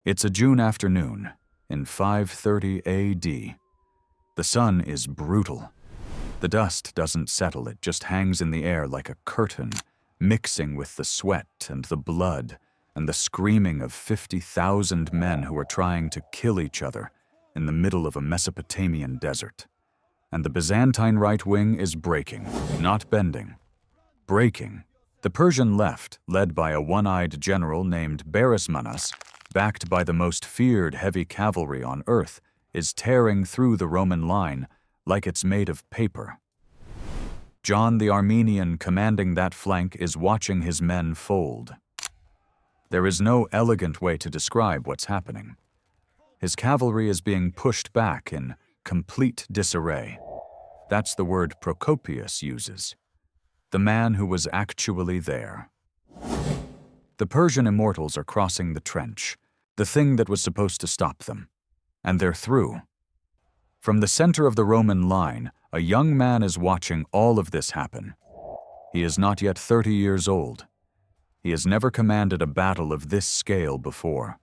It's a June afternoon in 530 AD. The sun is brutal. The dust doesn't settle, it just hangs in the air like a curtain, mixing with the sweat and the blood and the screaming of 50,000 men who are trying to kill each other in the middle of a Mesopotamian desert. And the Byzantine right wing is breaking, not bending. Breaking. The Persian left, led by a one-eyed general named Belisarius, backed by the most feared heavy cavalry on earth, is tearing through the Roman line like it's made of paper. John the Armenian, commanding that flank, is watching his men fold. There is no elegant way to describe what's happening. His cavalry is being pushed back in complete disarray. That's the word Procopius uses. The man who was actually there. The Persian Immortals are crossing the trench, the thing that was supposed to stop them. And they're through. From the center of the Roman line, a young man is watching all of this happen. He is not yet 30 years old. He has never commanded a battle of this scale before.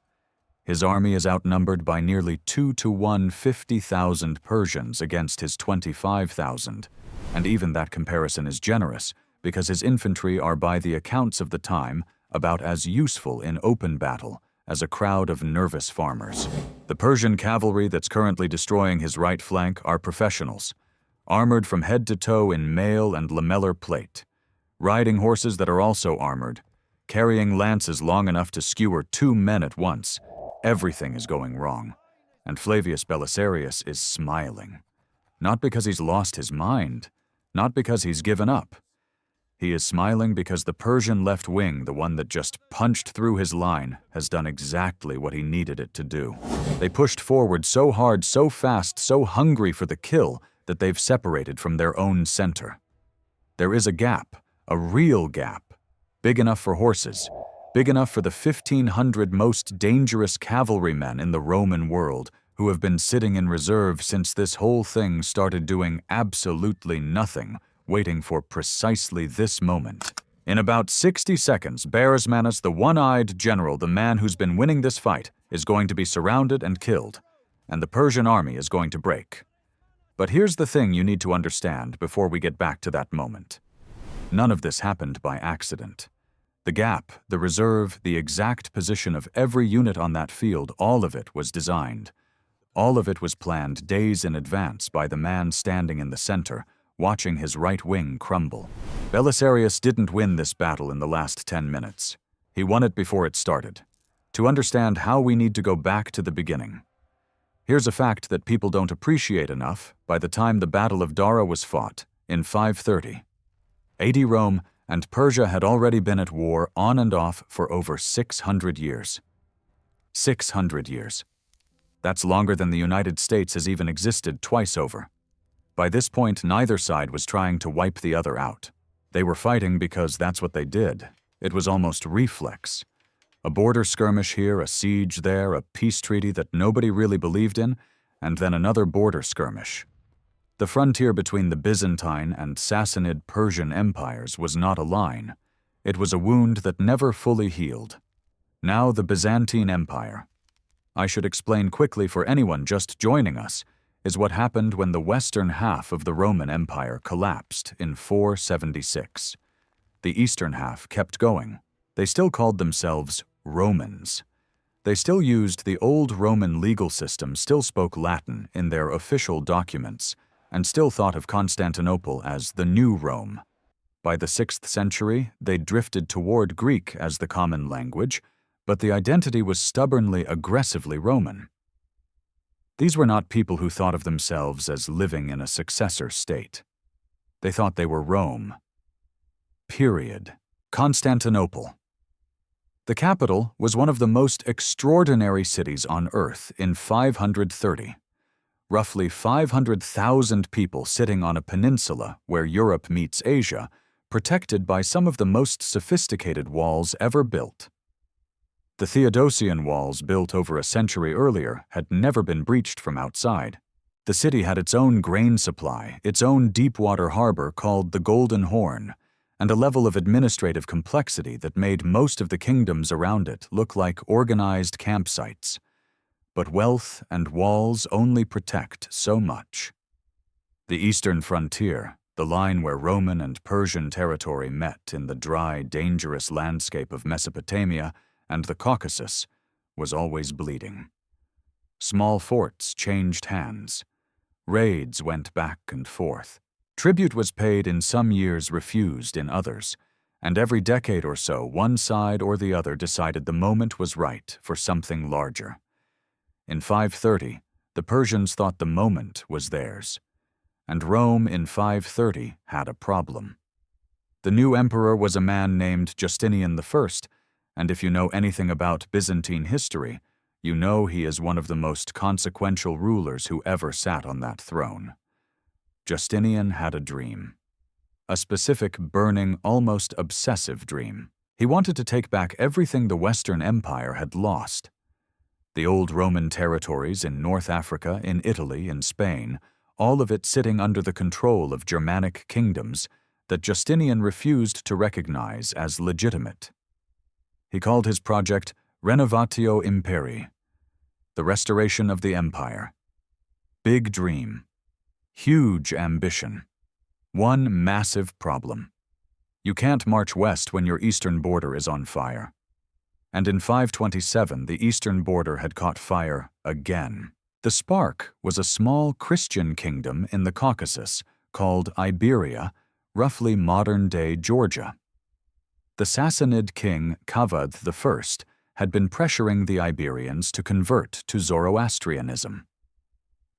His army is outnumbered by nearly 2-to-1 50,000 Persians against his 25,000, and even that comparison is generous because his infantry are, by the accounts of the time, about as useful in open battle as a crowd of nervous farmers. The Persian cavalry that's currently destroying his right flank are professionals, armored from head to toe in mail and lamellar plate, riding horses that are also armored, carrying lances long enough to skewer 2 men at once. Everything is going wrong, and Flavius Belisarius is smiling. Not because he's lost his mind, not because he's given up. He is smiling because the Persian left wing, the one that just punched through his line, has done exactly what he needed it to do. They pushed forward so hard, so fast, so hungry for the kill that they've separated from their own center. There is a gap, a real gap, big enough for horses, big enough for the 1,500 most dangerous cavalrymen in the Roman world who have been sitting in reserve since this whole thing started doing absolutely nothing, waiting for precisely this moment. In about 60 seconds, Belisarius, the one-eyed general, the man who's been winning this fight, is going to be surrounded and killed, and the Persian army is going to break. But here's the thing you need to understand before we get back to that moment. None of this happened by accident. The gap, the reserve, the exact position of every unit on that field, all of it was designed. All of it was planned days in advance by the man standing in the center, watching his right wing crumble. Belisarius didn't win this battle in the last 10 minutes. He won it before it started. To understand how, we need to go back to the beginning. Here's a fact that people don't appreciate enough. By the time the Battle of Dara was fought, in 530 AD, Rome and Persia had already been at war on and off for over 600 years. 600 years. That's longer than the United States has even existed twice over. By this point, neither side was trying to wipe the other out. They were fighting because that's what they did. It was almost reflex. A border skirmish here, a siege there, a peace treaty that nobody really believed in, and then another border skirmish. The frontier between the Byzantine and Sassanid Persian empires was not a line. It was a wound that never fully healed. Now the Byzantine Empire. I should explain quickly for anyone just joining us, is what happened when the western half of the Roman Empire collapsed in 476. The eastern half kept going. They still called themselves Romans. They still used the old Roman legal system, still spoke Latin in their official documents, and still thought of Constantinople as the New Rome. By the 6th century, they drifted toward Greek as the common language, but the identity was stubbornly, aggressively Roman. These were not people who thought of themselves as living in a successor state. They thought they were Rome. Period. Constantinople. The capital was one of the most extraordinary cities on earth in 530. Roughly 500,000 people sitting on a peninsula where Europe meets Asia, protected by some of the most sophisticated walls ever built. The Theodosian walls, built over a century earlier, had never been breached from outside. The city had its own grain supply, its own deep-water harbor called the Golden Horn, and a level of administrative complexity that made most of the kingdoms around it look like organized campsites. But wealth and walls only protect so much. The eastern frontier, the line where Roman and Persian territory met in the dry, dangerous landscape of Mesopotamia and the Caucasus, was always bleeding. Small forts changed hands. Raids went back and forth. Tribute was paid in some years, refused in others, and every decade or so one side or the other decided the moment was right for something larger. In 530, the Persians thought the moment was theirs, and Rome in 530 had a problem. The new emperor was a man named Justinian I, and if you know anything about Byzantine history, you know he is one of the most consequential rulers who ever sat on that throne. Justinian had a dream. A specific, burning, almost obsessive dream. He wanted to take back everything the Western Empire had lost. The old Roman territories in North Africa, in Italy, in Spain, all of it sitting under the control of Germanic kingdoms that Justinian refused to recognize as legitimate. He called his project Renovatio Imperii, the restoration of the empire. Big dream. Huge ambition. One massive problem. You can't march west when your eastern border is on fire. And in 527, the eastern border had caught fire again. The spark was a small Christian kingdom in the Caucasus called Iberia, roughly modern-day Georgia. The Sassanid king Kavad I had been pressuring the Iberians to convert to Zoroastrianism.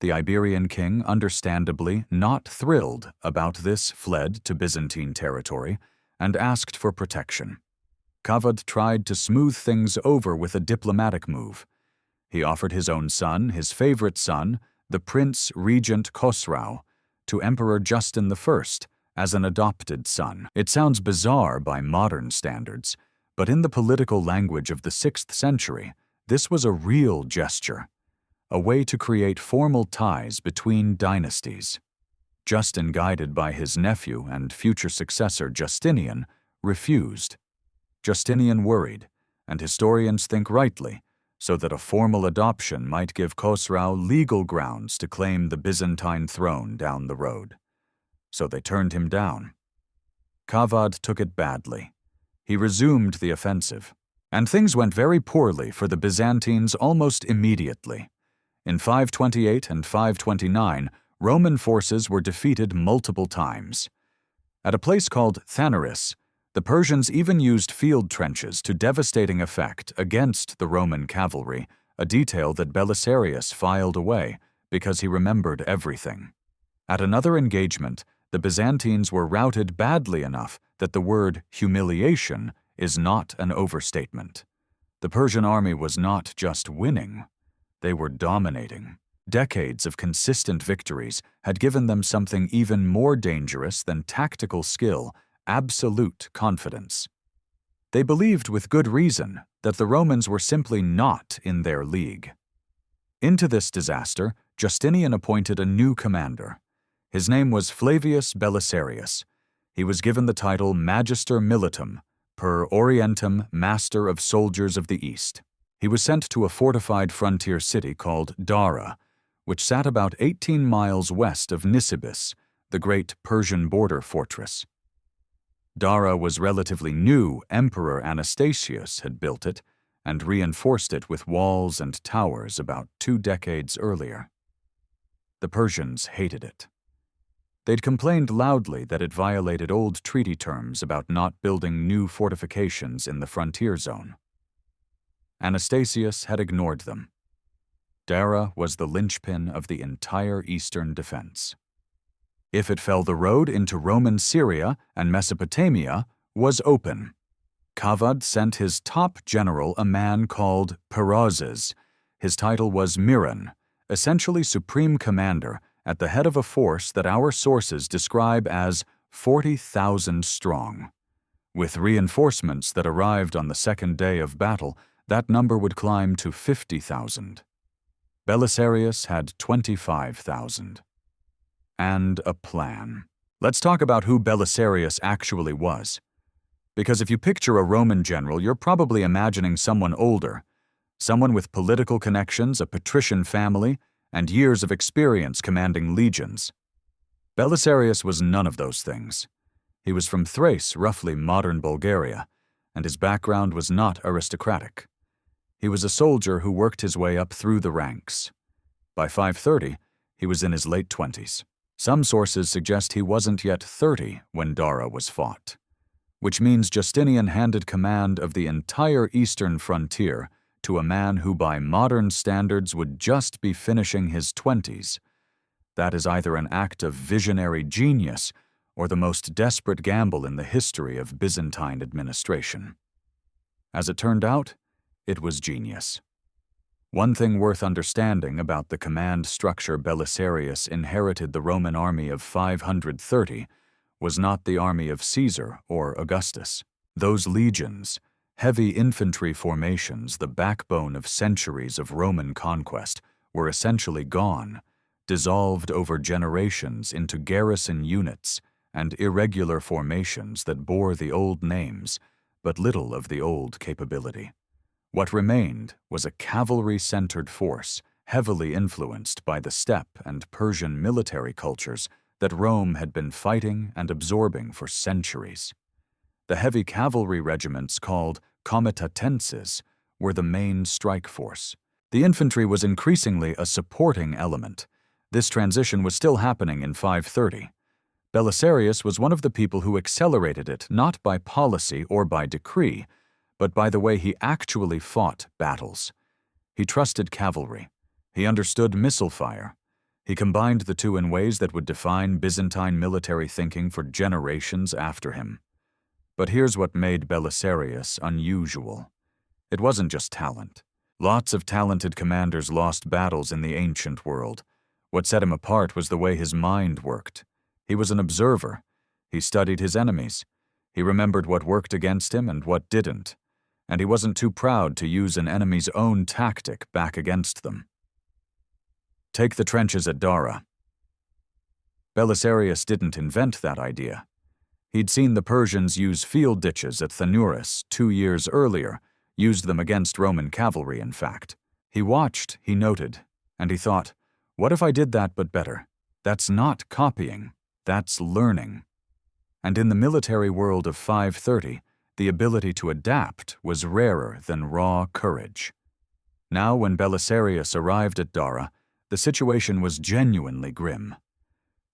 The Iberian king, understandably not thrilled about this, fled to Byzantine territory and asked for protection. Kavad tried to smooth things over with a diplomatic move. He offered his own son, his favorite son, the Prince Regent Khosrau, to Emperor Justin I as an adopted son. It sounds bizarre by modern standards, but in the political language of the 6th century, this was a real gesture. A way to create formal ties between dynasties. Justin, guided by his nephew and future successor Justinian, refused. Justinian worried, and historians think rightly, so that a formal adoption might give Khosrau legal grounds to claim the Byzantine throne down the road. So they turned him down. Kavad took it badly. He resumed the offensive, and things went very poorly for the Byzantines almost immediately. In 528 and 529, Roman forces were defeated multiple times. At a place called Thanaris, the Persians even used field trenches to devastating effect against the Roman cavalry, a detail that Belisarius filed away because he remembered everything. At another engagement, the Byzantines were routed badly enough that the word humiliation is not an overstatement. The Persian army was not just winning. They were dominating. Decades of consistent victories had given them something even more dangerous than tactical skill, absolute confidence. They believed with good reason that the Romans were simply not in their league. Into this disaster, Justinian appointed a new commander. His name was Flavius Belisarius. He was given the title Magister Militum, per Orientum, Master of Soldiers of the East. He was sent to a fortified frontier city called Dara, which sat about 18 miles west of Nisibis, the great Persian border fortress. Dara was relatively new. Emperor Anastasius had built it and reinforced it with walls and towers about 2 decades earlier. The Persians hated it. They'd complained loudly that it violated old treaty terms about not building new fortifications in the frontier zone. Anastasius had ignored them. Dara was the linchpin of the entire eastern defense. If it fell, the road into Roman Syria and Mesopotamia was open. Kavad sent his top general, a man called Perozes. His title was Miran, essentially supreme commander, at the head of a force that our sources describe as 40,000 strong. With reinforcements that arrived on the second day of battle, that number would climb to 50,000. Belisarius had 25,000. And a plan. Let's talk about who Belisarius actually was. Because if you picture a Roman general, you're probably imagining someone older, someone with political connections, a patrician family, and years of experience commanding legions. Belisarius was none of those things. He was from Thrace, roughly modern Bulgaria, and his background was not aristocratic. He was a soldier who worked his way up through the ranks. By 530, he was in his late 20s. Some sources suggest he wasn't yet 30 when Dara was fought, which means Justinian handed command of the entire eastern frontier to a man who by modern standards would just be finishing his 20s. That is either an act of visionary genius or the most desperate gamble in the history of Byzantine administration. As it turned out, it was genius. One thing worth understanding about the command structure Belisarius inherited the Roman army of 530 was not the army of Caesar or Augustus. Those legions, heavy infantry formations, the backbone of centuries of Roman conquest, were essentially gone, dissolved over generations into garrison units and irregular formations that bore the old names, but little of the old capability. What remained was a cavalry-centered force heavily influenced by the steppe and Persian military cultures that Rome had been fighting and absorbing for centuries. The heavy cavalry regiments called comitatenses were the main strike force. The infantry was increasingly a supporting element. This transition was still happening in 530. Belisarius was one of the people who accelerated it not by policy or by decree, but by the way he actually fought battles. He trusted cavalry. He understood missile fire. He combined the two in ways that would define Byzantine military thinking for generations after him. But here's what made Belisarius unusual. It wasn't just talent. Lots of talented commanders lost battles in the ancient world. What set him apart was the way his mind worked. He was an observer. He studied his enemies. He remembered what worked against him and what didn't. And he wasn't too proud to use an enemy's own tactic back against them. Take the trenches at Dara. Belisarius didn't invent that idea. He'd seen the Persians use field ditches at Thanuris 2 years earlier, used them against Roman cavalry, in fact. He watched, he noted, and he thought, what if I did that but better? That's not copying, that's learning. And in the military world of 530, the ability to adapt was rarer than raw courage. Now, when Belisarius arrived at Dara, the situation was genuinely grim.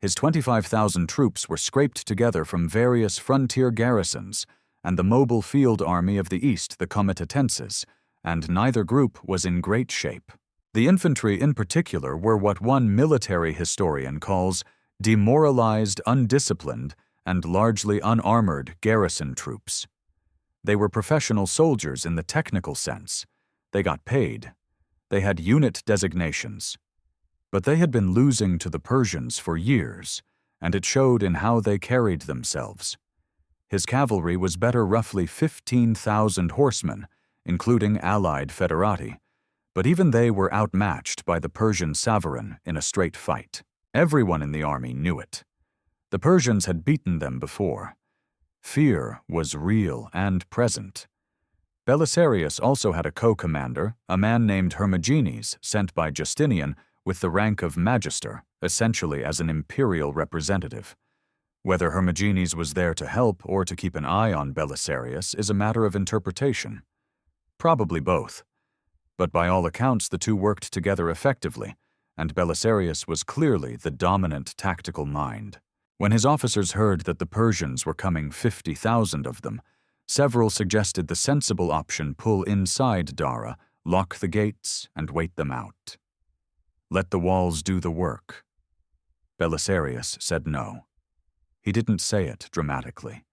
His 25,000 troops were scraped together from various frontier garrisons and the mobile field army of the east, the comitatenses, and neither group was in great shape. The infantry in particular were what one military historian calls demoralized, undisciplined, and largely unarmored garrison troops. They were professional soldiers in the technical sense. They got paid. They had unit designations. But they had been losing to the Persians for years, and it showed in how they carried themselves. His cavalry was better roughly 15,000 horsemen, including allied federati, but even they were outmatched by the Persian Savaran in a straight fight. Everyone in the army knew it. The Persians had beaten them before. Fear was real and present. Belisarius also had a co-commander, a man named Hermogenes, sent by Justinian with the rank of magister, essentially as an imperial representative. Whether Hermogenes was there to help or to keep an eye on Belisarius is a matter of interpretation. Probably both. But by all accounts, the two worked together effectively, and Belisarius was clearly the dominant tactical mind. When his officers heard that the Persians were coming 50,000 of them, several suggested the sensible option: pull inside Dara, lock the gates, and wait them out. Let the walls do the work. Belisarius said no. He didn't say it dramatically.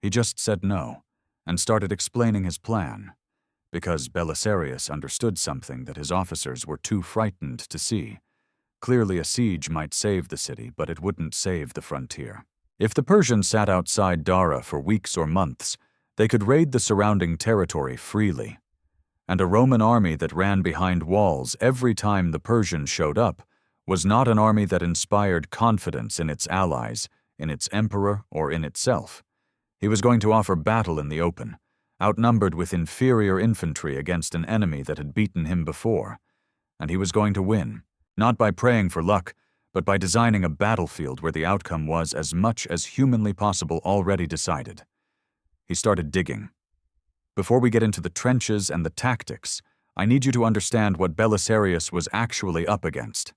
He just said no, and started explaining his plan, because Belisarius understood something that his officers were too frightened to see. Clearly a siege might save the city, but it wouldn't save the frontier. If the Persians sat outside Dara for weeks or months, they could raid the surrounding territory freely. And a Roman army that ran behind walls every time the Persians showed up was not an army that inspired confidence in its allies, in its emperor, or in itself. He was going to offer battle in the open, outnumbered with inferior infantry against an enemy that had beaten him before. And he was going to win, not by praying for luck, but by designing a battlefield where the outcome was as much as humanly possible already decided. He started digging. Before we get into the trenches and the tactics, I need you to understand what Belisarius was actually up against.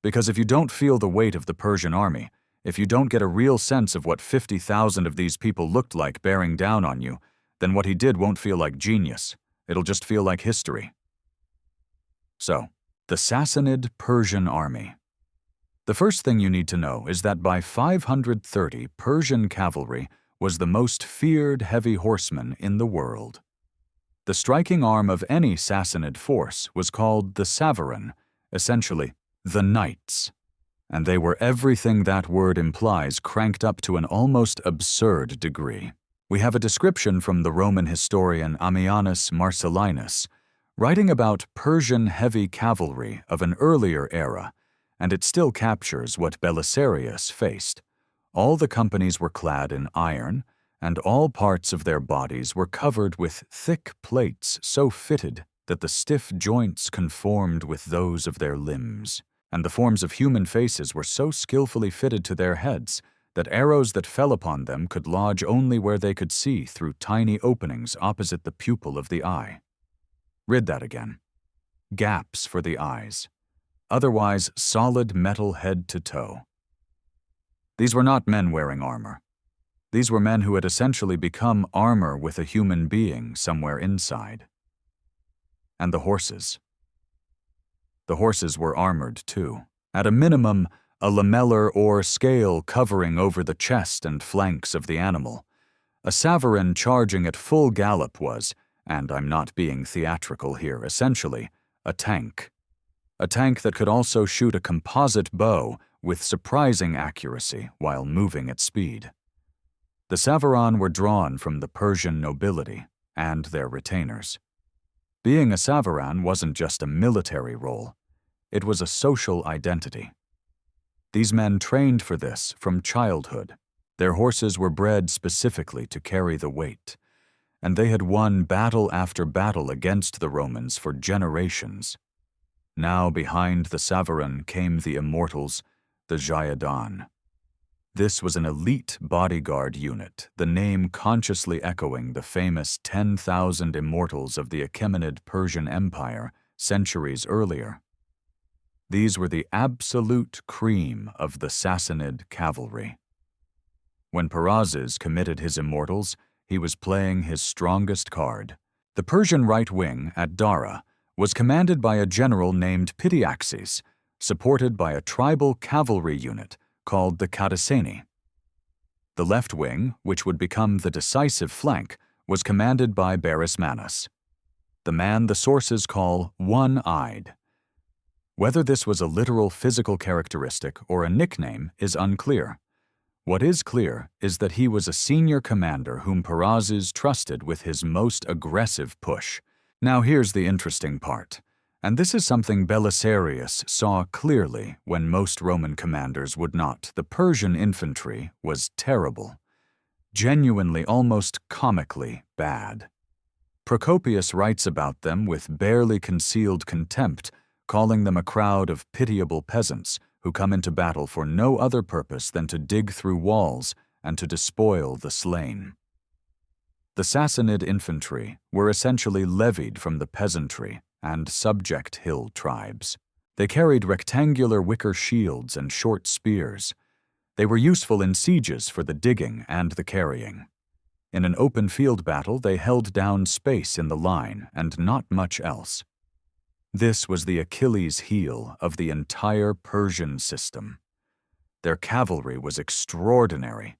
Because if you don't feel the weight of the Persian army, if you don't get a real sense of what 50,000 of these people looked like bearing down on you, then what he did won't feel like genius. It'll just feel like history. So, the Sassanid Persian army. The first thing you need to know is that by 530, Persian cavalry was the most feared heavy horseman in the world. The striking arm of any Sassanid force was called the Savaran, essentially, the knights. And they were everything that word implies, cranked up to an almost absurd degree. We have a description from the Roman historian Ammianus Marcellinus, writing about Persian heavy cavalry of an earlier era, and it still captures what Belisarius faced. All the companies were clad in iron, and all parts of their bodies were covered with thick plates so fitted that the stiff joints conformed with those of their limbs, and the forms of human faces were so skillfully fitted to their heads that arrows that fell upon them could lodge only where they could see through tiny openings opposite the pupil of the eye. Read that again. Gaps for the eyes. Otherwise solid metal head to toe. These were not men wearing armor. These were men who had essentially become armor with a human being somewhere inside. And the horses. The horses were armored too. At a minimum, a lamellar or scale covering over the chest and flanks of the animal. A Savaran charging at full gallop was, and I'm not being theatrical here, essentially, a tank. A tank that could also shoot a composite bow with surprising accuracy while moving at speed. The Savaran were drawn from the Persian nobility and their retainers. Being a Savaran wasn't just a military role, it was a social identity. These men trained for this from childhood. Their horses were bred specifically to carry the weight, and they had won battle after battle against the Romans for generations. Now behind the Savaran came the Immortals, the Jayadon. This was an elite bodyguard unit, the name consciously echoing the famous 10,000 Immortals of the Achaemenid Persian Empire centuries earlier. These were the absolute cream of the Sassanid cavalry. When Perazes committed his Immortals, he was playing his strongest card. The Persian right wing at Dara was commanded by a general named Pityaxes, supported by a tribal cavalry unit called the Cadaseni. The left wing, which would become the decisive flank, was commanded by Barismanus, the man the sources call one-eyed. Whether this was a literal physical characteristic or a nickname is unclear. What is clear is that he was a senior commander whom Perazes trusted with his most aggressive push. Now here's the interesting part, and this is something Belisarius saw clearly when most Roman commanders would not. The Persian infantry was terrible, genuinely almost comically bad. Procopius writes about them with barely concealed contempt, calling them a crowd of pitiable peasants who come into battle for no other purpose than to dig through walls and to despoil the slain. The Sassanid infantry were essentially levied from the peasantry and subject hill tribes. They carried rectangular wicker shields and short spears. They were useful in sieges for the digging and the carrying. In an open field battle, they held down space in the line and not much else. This was the Achilles heel of the entire Persian system. Their cavalry was extraordinary.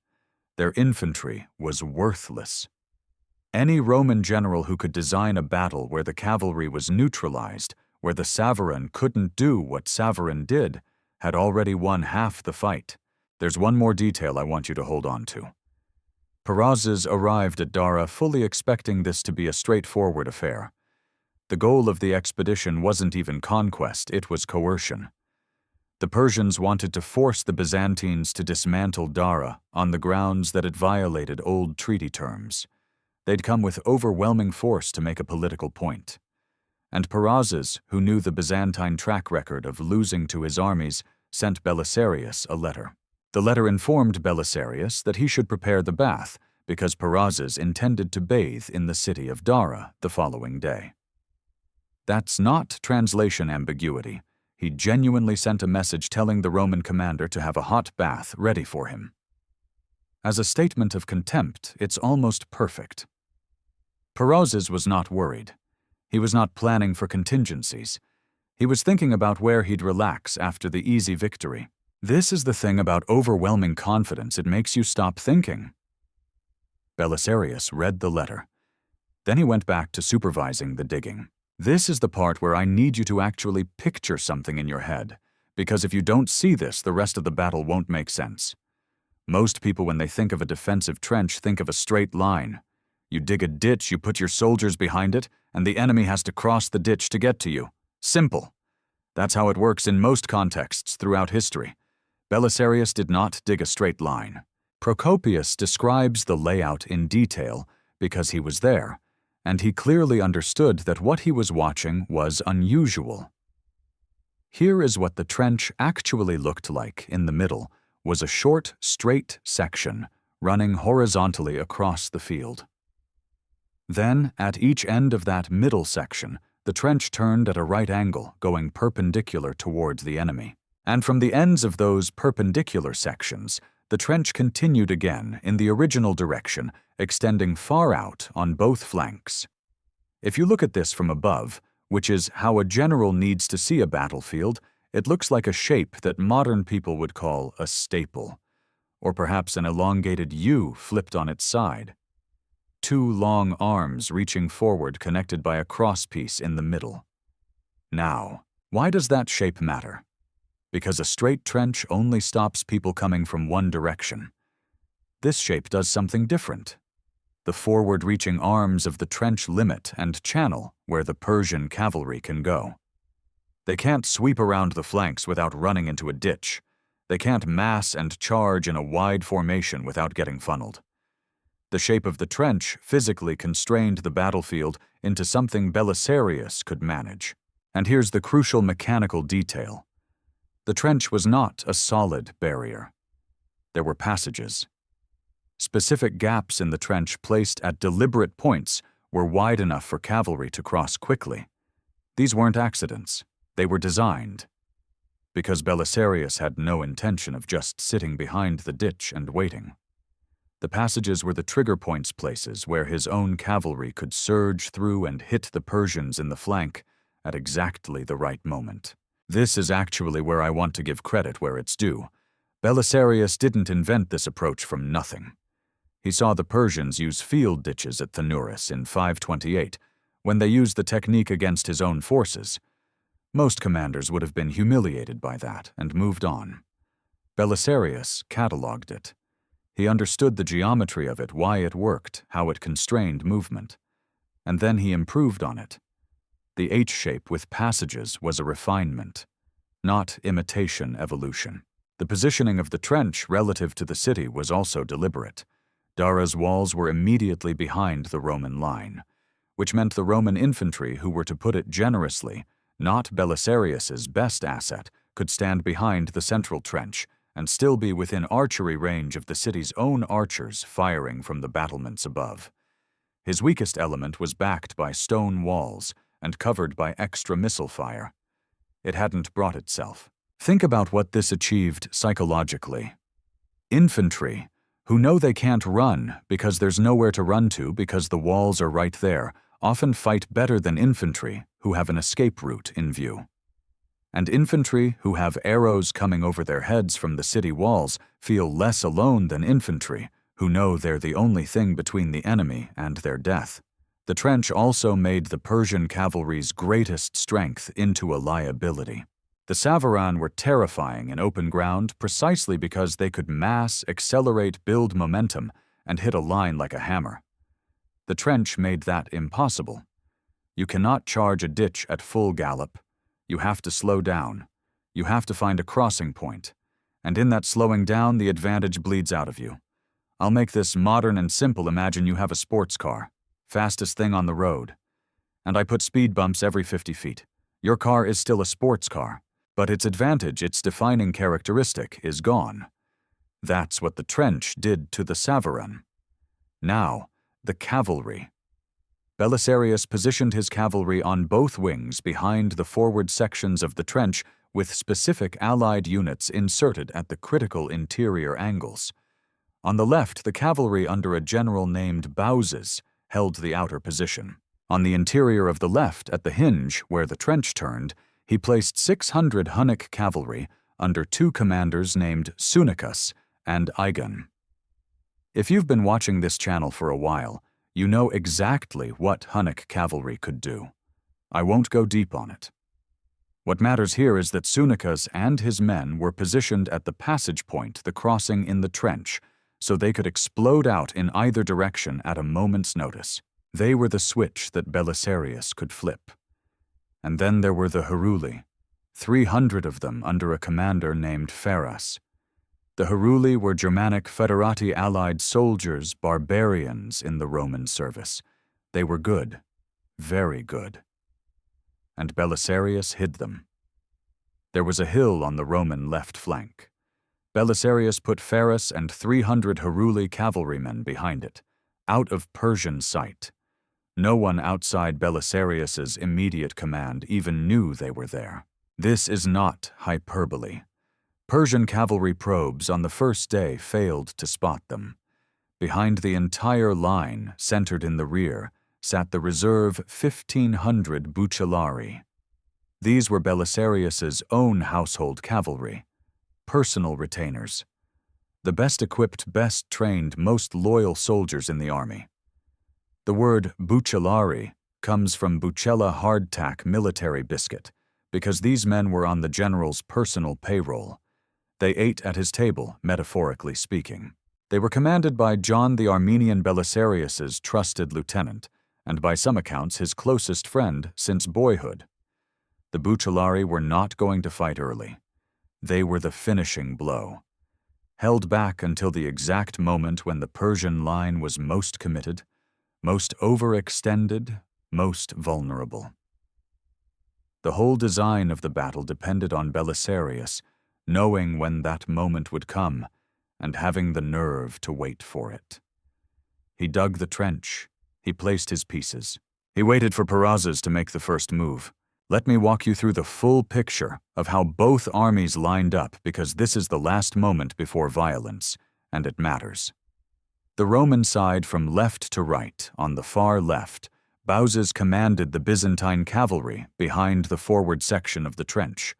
Their infantry was worthless. Any Roman general who could design a battle where the cavalry was neutralized, where the Savaran couldn't do what Savaran did, had already won half the fight. There's one more detail I want you to hold on to. Perazes arrived at Dara fully expecting this to be a straightforward affair. The goal of the expedition wasn't even conquest, it was coercion. The Persians wanted to force the Byzantines to dismantle Dara on the grounds that it violated old treaty terms. They'd come with overwhelming force to make a political point. And Perazes, who knew the Byzantine track record of losing to his armies, sent Belisarius a letter. The letter informed Belisarius that he should prepare the bath because Perazes intended to bathe in the city of Dara the following day. That's not translation ambiguity. He genuinely sent a message telling the Roman commander to have a hot bath ready for him. As a statement of contempt, it's almost perfect. Perazes was not worried. He was not planning for contingencies. He was thinking about where he'd relax after the easy victory. This is the thing about overwhelming confidence, it makes you stop thinking. Belisarius read the letter. Then he went back to supervising the digging. This is the part where I need you to actually picture something in your head, because if you don't see this, the rest of the battle won't make sense. Most people, when they think of a defensive trench, think of a straight line. You dig a ditch, you put your soldiers behind it, and the enemy has to cross the ditch to get to you. Simple. That's how it works in most contexts throughout history. Belisarius did not dig a straight line. Procopius describes the layout in detail because he was there, and he clearly understood that what he was watching was unusual. Here is what the trench actually looked like in the middle, was a short, straight section running horizontally across the field. Then, at each end of that middle section, the trench turned at a right angle, going perpendicular towards the enemy. And from the ends of those perpendicular sections, the trench continued again in the original direction, extending far out on both flanks. If you look at this from above, which is how a general needs to see a battlefield, it looks like a shape that modern people would call a staple, or perhaps an elongated U flipped on its side. Two long arms reaching forward connected by a crosspiece in the middle. Now, why does that shape matter? Because a straight trench only stops people coming from one direction. This shape does something different. The forward-reaching arms of the trench limit and channel where the Persian cavalry can go. They can't sweep around the flanks without running into a ditch. They can't mass and charge in a wide formation without getting funneled. The shape of the trench physically constrained the battlefield into something Belisarius could manage. And here's the crucial mechanical detail. The trench was not a solid barrier. There were passages. Specific gaps in the trench placed at deliberate points were wide enough for cavalry to cross quickly. These weren't accidents. They were designed. Because Belisarius had no intention of just sitting behind the ditch and waiting. The passages were the trigger points, places where his own cavalry could surge through and hit the Persians in the flank at exactly the right moment. This is actually where I want to give credit where it's due. Belisarius didn't invent this approach from nothing. He saw the Persians use field ditches at Thanuris in 528, when they used the technique against his own forces. Most commanders would have been humiliated by that and moved on. Belisarius catalogued it. He understood the geometry of it, why it worked, how it constrained movement. And then he improved on it. The H-shape with passages was a refinement, not imitation evolution. The positioning of the trench relative to the city was also deliberate. Dara's walls were immediately behind the Roman line, which meant the Roman infantry, who were, to put it generously, not Belisarius's best asset, could stand behind the central trench and still be within archery range of the city's own archers firing from the battlements above. His weakest element was backed by stone walls and covered by extra missile fire. It hadn't brought itself. Think about what this achieved psychologically. Infantry, who know they can't run because there's nowhere to run to because the walls are right there, often fight better than infantry who have an escape route in view. And infantry who have arrows coming over their heads from the city walls feel less alone than infantry who know they're the only thing between the enemy and their death. The trench also made the Persian cavalry's greatest strength into a liability. The Savaran were terrifying in open ground precisely because they could mass, accelerate, build momentum, and hit a line like a hammer. The trench made that impossible. You cannot charge a ditch at full gallop. You have to slow down. You have to find a crossing point, and in that slowing down, the advantage bleeds out of you. I'll make this modern and simple. Imagine you have a sports car, fastest thing on the road, and I put speed bumps every 50 feet. Your car is still a sports car, but its advantage, its defining characteristic, is gone. That's what the trench did to the Savaran. Now, the cavalry. Belisarius positioned his cavalry on both wings behind the forward sections of the trench with specific allied units inserted at the critical interior angles. On the left, the cavalry under a general named Bauses held the outer position. On the interior of the left, at the hinge where the trench turned, he placed 600 Hunnic cavalry under two commanders named Sunicus and Igon. If you've been watching this channel for a while, you know exactly what Hunnic cavalry could do. I won't go deep on it. What matters here is that Sunicus and his men were positioned at the passage point, the crossing in the trench, so they could explode out in either direction at a moment's notice. They were the switch that Belisarius could flip. And then there were the Heruli, 300 of them under a commander named Pharas. The Heruli were Germanic Foederati allied soldiers, barbarians in the Roman service. They were good, very good. And Belisarius hid them. There was a hill on the Roman left flank. Belisarius put Pharas and 300 Heruli cavalrymen behind it, out of Persian sight. No one outside Belisarius's immediate command even knew they were there. This is not hyperbole. Persian cavalry probes on the first day failed to spot them. Behind the entire line, centered in the rear, sat the reserve 1,500 Bucellari. These were Belisarius's own household cavalry, personal retainers, the best equipped, best trained, most loyal soldiers in the army. The word Bucellari comes from Bucella hardtack military biscuit, because these men were on the general's personal payroll. They ate at his table, metaphorically speaking. They were commanded by John the Armenian, Belisarius's trusted lieutenant, and by some accounts his closest friend since boyhood. The Bucellari were not going to fight early. They were the finishing blow. Held back until the exact moment when the Persian line was most committed, most overextended, most vulnerable. The whole design of the battle depended on Belisarius knowing when that moment would come and having the nerve to wait for it. He dug the trench. He placed his pieces. He waited for Perazzas to make the first move. Let me walk you through the full picture of how both armies lined up, because this is the last moment before violence, and it matters. The Roman side from left to right, on the far left, Bauses commanded the Byzantine cavalry behind the forward section of the trench.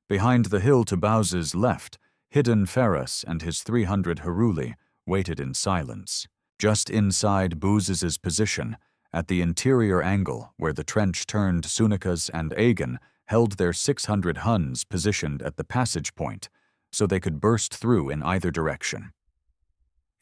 Behind the hill to Bauses' left, hidden Pharas and his 300 Heruli waited in silence. Just inside Bauses' position, at the interior angle where the trench turned, Sunicus and Aegon held their 600 Huns positioned at the passage point, so they could burst through in either direction.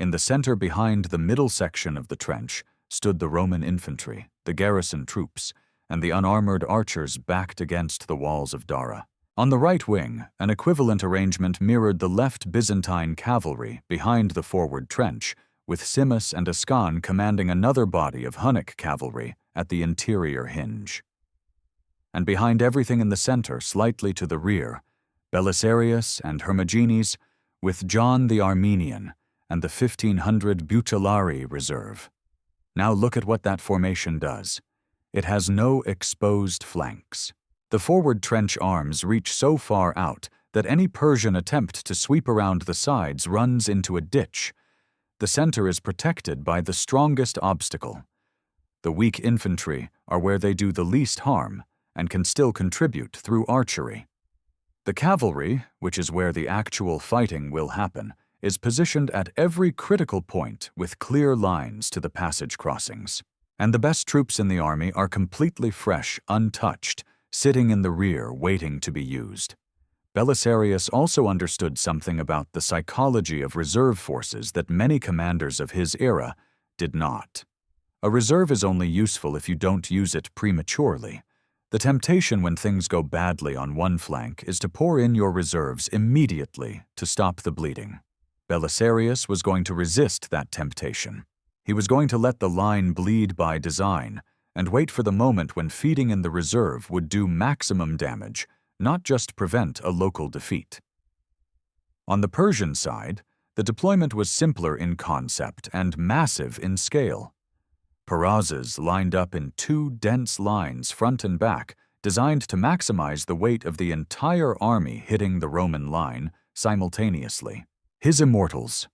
In the center behind the middle section of the trench stood the Roman infantry, the garrison troops, and the unarmored archers backed against the walls of Dara. On the right wing, an equivalent arrangement mirrored the left Byzantine cavalry behind the forward trench, with Simus and Ascan commanding another body of Hunnic cavalry at the interior hinge. And behind everything in the center, slightly to the rear, Belisarius and Hermogenes, with John the Armenian and the 1,500 Bucellari reserve. Now look at what that formation does. It has no exposed flanks. The forward trench arms reach so far out that any Persian attempt to sweep around the sides runs into a ditch. The center is protected by the strongest obstacle. The weak infantry are where they do the least harm and can still contribute through archery. The cavalry, which is where the actual fighting will happen, is positioned at every critical point with clear lines to the passage crossings. And the best troops in the army are completely fresh, untouched, sitting in the rear waiting to be used. Belisarius also understood something about the psychology of reserve forces that many commanders of his era did not. A reserve is only useful if you don't use it prematurely. The temptation when things go badly on one flank is to pour in your reserves immediately to stop the bleeding. Belisarius was going to resist that temptation. He was going to let the line bleed by design and wait for the moment when feeding in the reserve would do maximum damage, not just prevent a local defeat. On the Persian side, the deployment was simpler in concept and massive in scale. Parazes lined up in two dense lines front and back, designed to maximize the weight of the entire army hitting the Roman line simultaneously. His Immortals.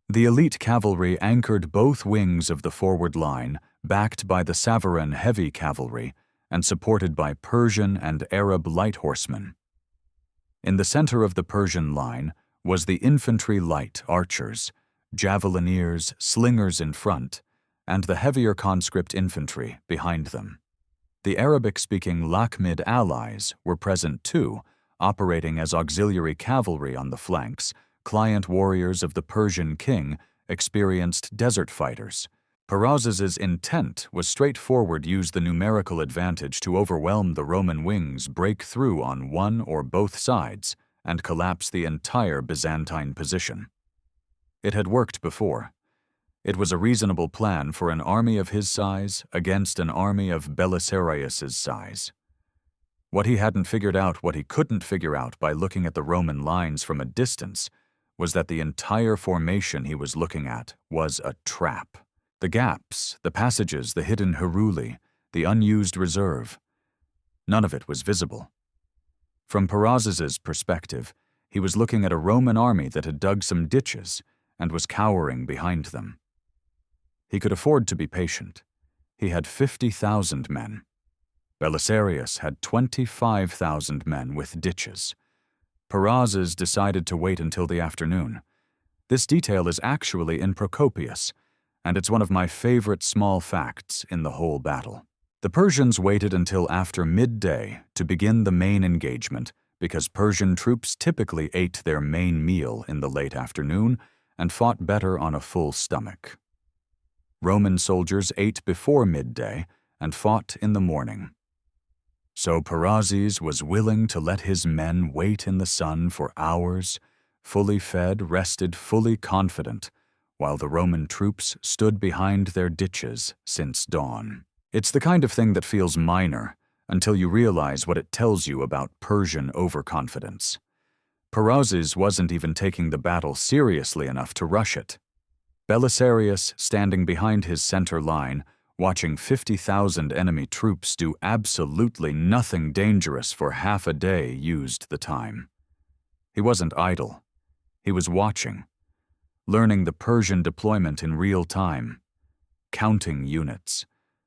The elite cavalry anchored both wings of the forward line, backed by the Savaran heavy cavalry and supported by Persian and Arab light horsemen. In the center of the Persian line was the infantry light archers, javelineers, slingers in front, and the heavier conscript infantry behind them. The Arabic-speaking Lakhmid allies were present too, operating as auxiliary cavalry on the flanks, client warriors of the Persian king, experienced desert fighters. Parazes' intent was straightforward: use the numerical advantage to overwhelm the Roman wings, break through on one or both sides, and collapse the entire Byzantine position. It had worked before. It was a reasonable plan for an army of his size against an army of Belisarius's size. What he hadn't figured out, what he couldn't figure out by looking at the Roman lines from a distance, was that the entire formation he was looking at was a trap. The gaps, the passages, the hidden heruli, the unused reserve. None of it was visible. From Parazes' perspective, he was looking at a Roman army that had dug some ditches and was cowering behind them. He could afford to be patient. He had 50,000 men. Belisarius had 25,000 men with ditches. Parazes decided to wait until the afternoon. This detail is actually in Procopius, and it's one of my favorite small facts in the whole battle. The Persians waited until after midday to begin the main engagement because Persian troops typically ate their main meal in the late afternoon and fought better on a full stomach. Roman soldiers ate before midday and fought in the morning. So Parazes was willing to let his men wait in the sun for hours, fully fed, rested, fully confident, while the Roman troops stood behind their ditches since dawn. It's the kind of thing that feels minor until you realize what it tells you about Persian overconfidence. Parazes wasn't even taking the battle seriously enough to rush it. Belisarius, standing behind his center line, watching 50,000 enemy troops do absolutely nothing dangerous for half a day, used the time. He wasn't idle. He was watching, learning the Persian deployment in real time, counting units,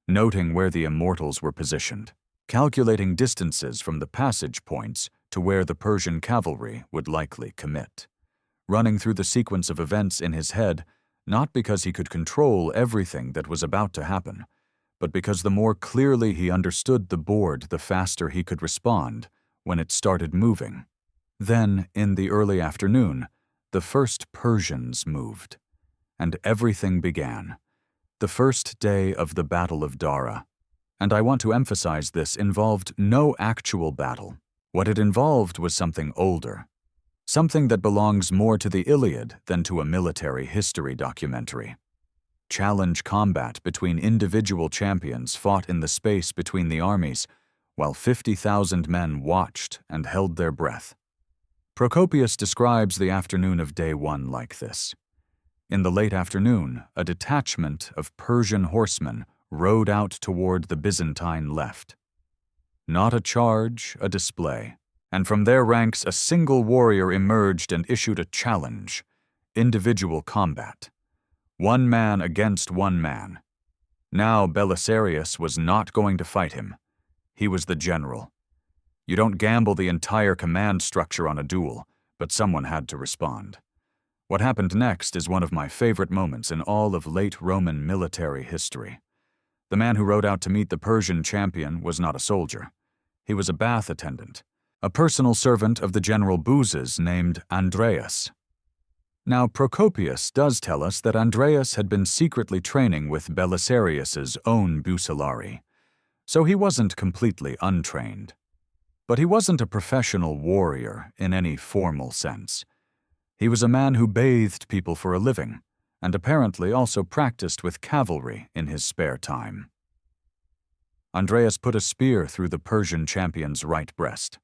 noting where the Immortals were positioned, calculating distances from the passage points to where the Persian cavalry would likely commit, running through the sequence of events in his head, not because he could control everything that was about to happen, but because the more clearly he understood the board, the faster he could respond when it started moving. Then, in the early afternoon, the first Persians moved, and everything began. The first day of the Battle of Dara, and I want to emphasize this, involved no actual battle. What it involved was something older, something that belongs more to the Iliad than to a military history documentary. Challenge combat between individual champions fought in the space between the armies, while 50,000 men watched and held their breath. Procopius describes the afternoon of day one like this. In the late afternoon, a detachment of Persian horsemen rode out toward the Byzantine left. Not a charge, a display. And from their ranks a single warrior emerged and issued a challenge: individual combat. One man against one man. Now Belisarius was not going to fight him. He was the general. You don't gamble the entire command structure on a duel, but someone had to respond. What happened next is one of my favorite moments in all of late Roman military history. The man who rode out to meet the Persian champion was not a soldier. He was a bath attendant, a personal servant of the general Buzes named Andreas. Now, Procopius does tell us that Andreas had been secretly training with Belisarius's own Bucellari, so he wasn't completely untrained. But he wasn't a professional warrior in any formal sense. He was a man who bathed people for a living, and apparently also practiced with cavalry in his spare time. Andreas put a spear through the Persian champion's right breast.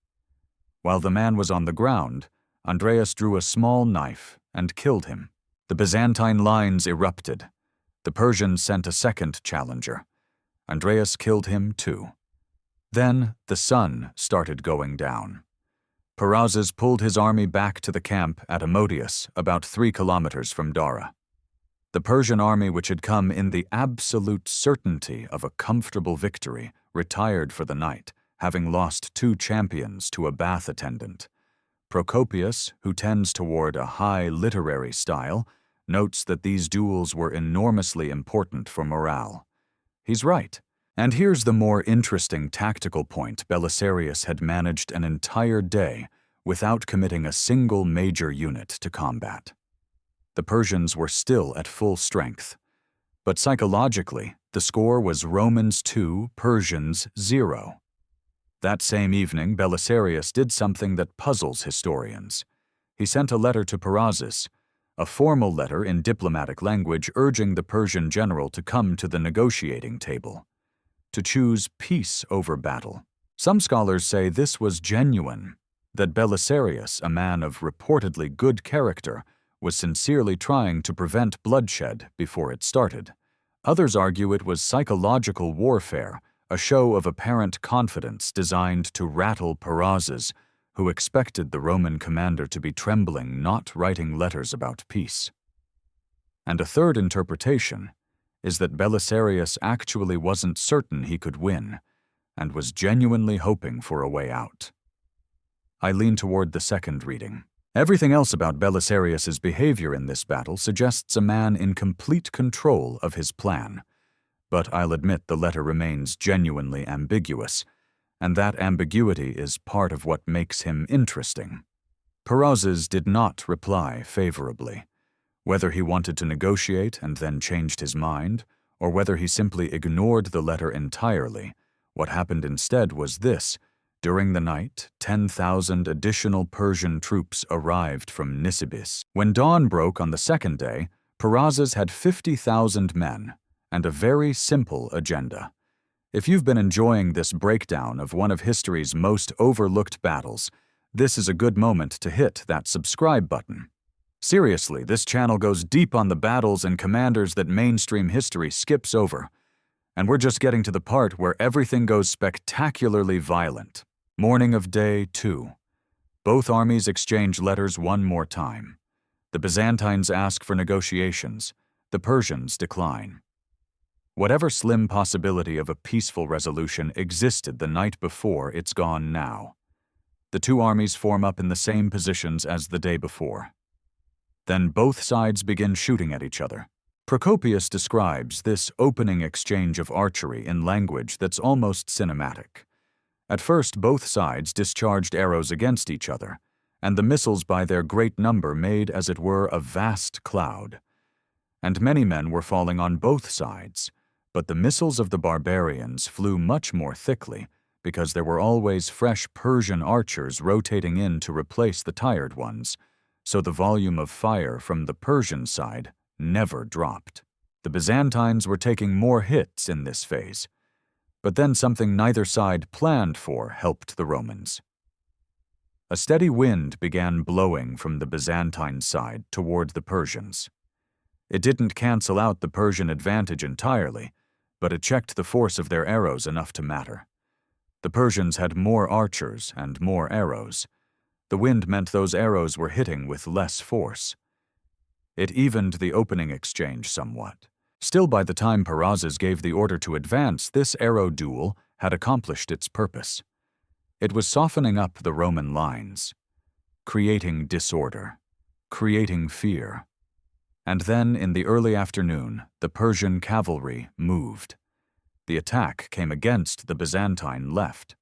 While the man was on the ground, Andreas drew a small knife and killed him. The Byzantine lines erupted. The Persians sent a second challenger. Andreas killed him too. Then the sun started going down. Perazes pulled his army back to the camp at Immortals, about 3 kilometers from Dara. The Persian army, which had come in the absolute certainty of a comfortable victory, retired for the night, having lost 2 champions to a bath attendant. Procopius, who tends toward a high literary style, notes that these duels were enormously important for morale. He's right. And here's the more interesting tactical point. Belisarius had managed an entire day without committing a single major unit to combat. The Persians were still at full strength. But psychologically, the score was Romans 2, Persians 0. That same evening, Belisarius did something that puzzles historians. He sent a letter to Perazes, a formal letter in diplomatic language urging the Persian general to come to the negotiating table, to choose peace over battle. Some scholars say this was genuine, that Belisarius, a man of reportedly good character, was sincerely trying to prevent bloodshed before it started. Others argue it was psychological warfare, a show of apparent confidence designed to rattle Perazes, who expected the Roman commander to be trembling, not writing letters about peace. And a third interpretation is that Belisarius actually wasn't certain he could win, and was genuinely hoping for a way out. I lean toward the second reading. Everything else about Belisarius's behavior in this battle suggests a man in complete control of his plan, but I'll admit the letter remains genuinely ambiguous, and that ambiguity is part of what makes him interesting. Perazes did not reply favorably. Whether he wanted to negotiate and then changed his mind, or whether he simply ignored the letter entirely, what happened instead was this. During the night, 10,000 additional Persian troops arrived from Nisibis. When dawn broke on the second day, Perazes had 50,000 men, and a very simple agenda. If you've been enjoying this breakdown of one of history's most overlooked battles, this is a good moment to hit that subscribe button. Seriously, this channel goes deep on the battles and commanders that mainstream history skips over, and we're just getting to the part where everything goes spectacularly violent. Morning of day 2. Both armies exchange letters one more time. The Byzantines ask for negotiations. The Persians decline. Whatever slim possibility of a peaceful resolution existed the night before, it's gone now. The two armies form up in the same positions as the day before. Then both sides begin shooting at each other. Procopius describes this opening exchange of archery in language that's almost cinematic. At first, both sides discharged arrows against each other, and the missiles by their great number made, as it were, a vast cloud. And many men were falling on both sides, but the missiles of the barbarians flew much more thickly, because there were always fresh Persian archers rotating in to replace the tired ones, so the volume of fire from the Persian side never dropped. The Byzantines were taking more hits in this phase, but then something neither side planned for helped the Romans. A steady wind began blowing from the Byzantine side toward the Persians. It didn't cancel out the Persian advantage entirely, but it checked the force of their arrows enough to matter. The Persians had more archers and more arrows. The wind meant those arrows were hitting with less force. It evened the opening exchange somewhat. Still, by the time Perazes gave the order to advance, this arrow duel had accomplished its purpose. It was softening up the Roman lines, creating disorder, creating fear. And then, in the early afternoon, the Persian cavalry moved. The attack came against the Byzantine left.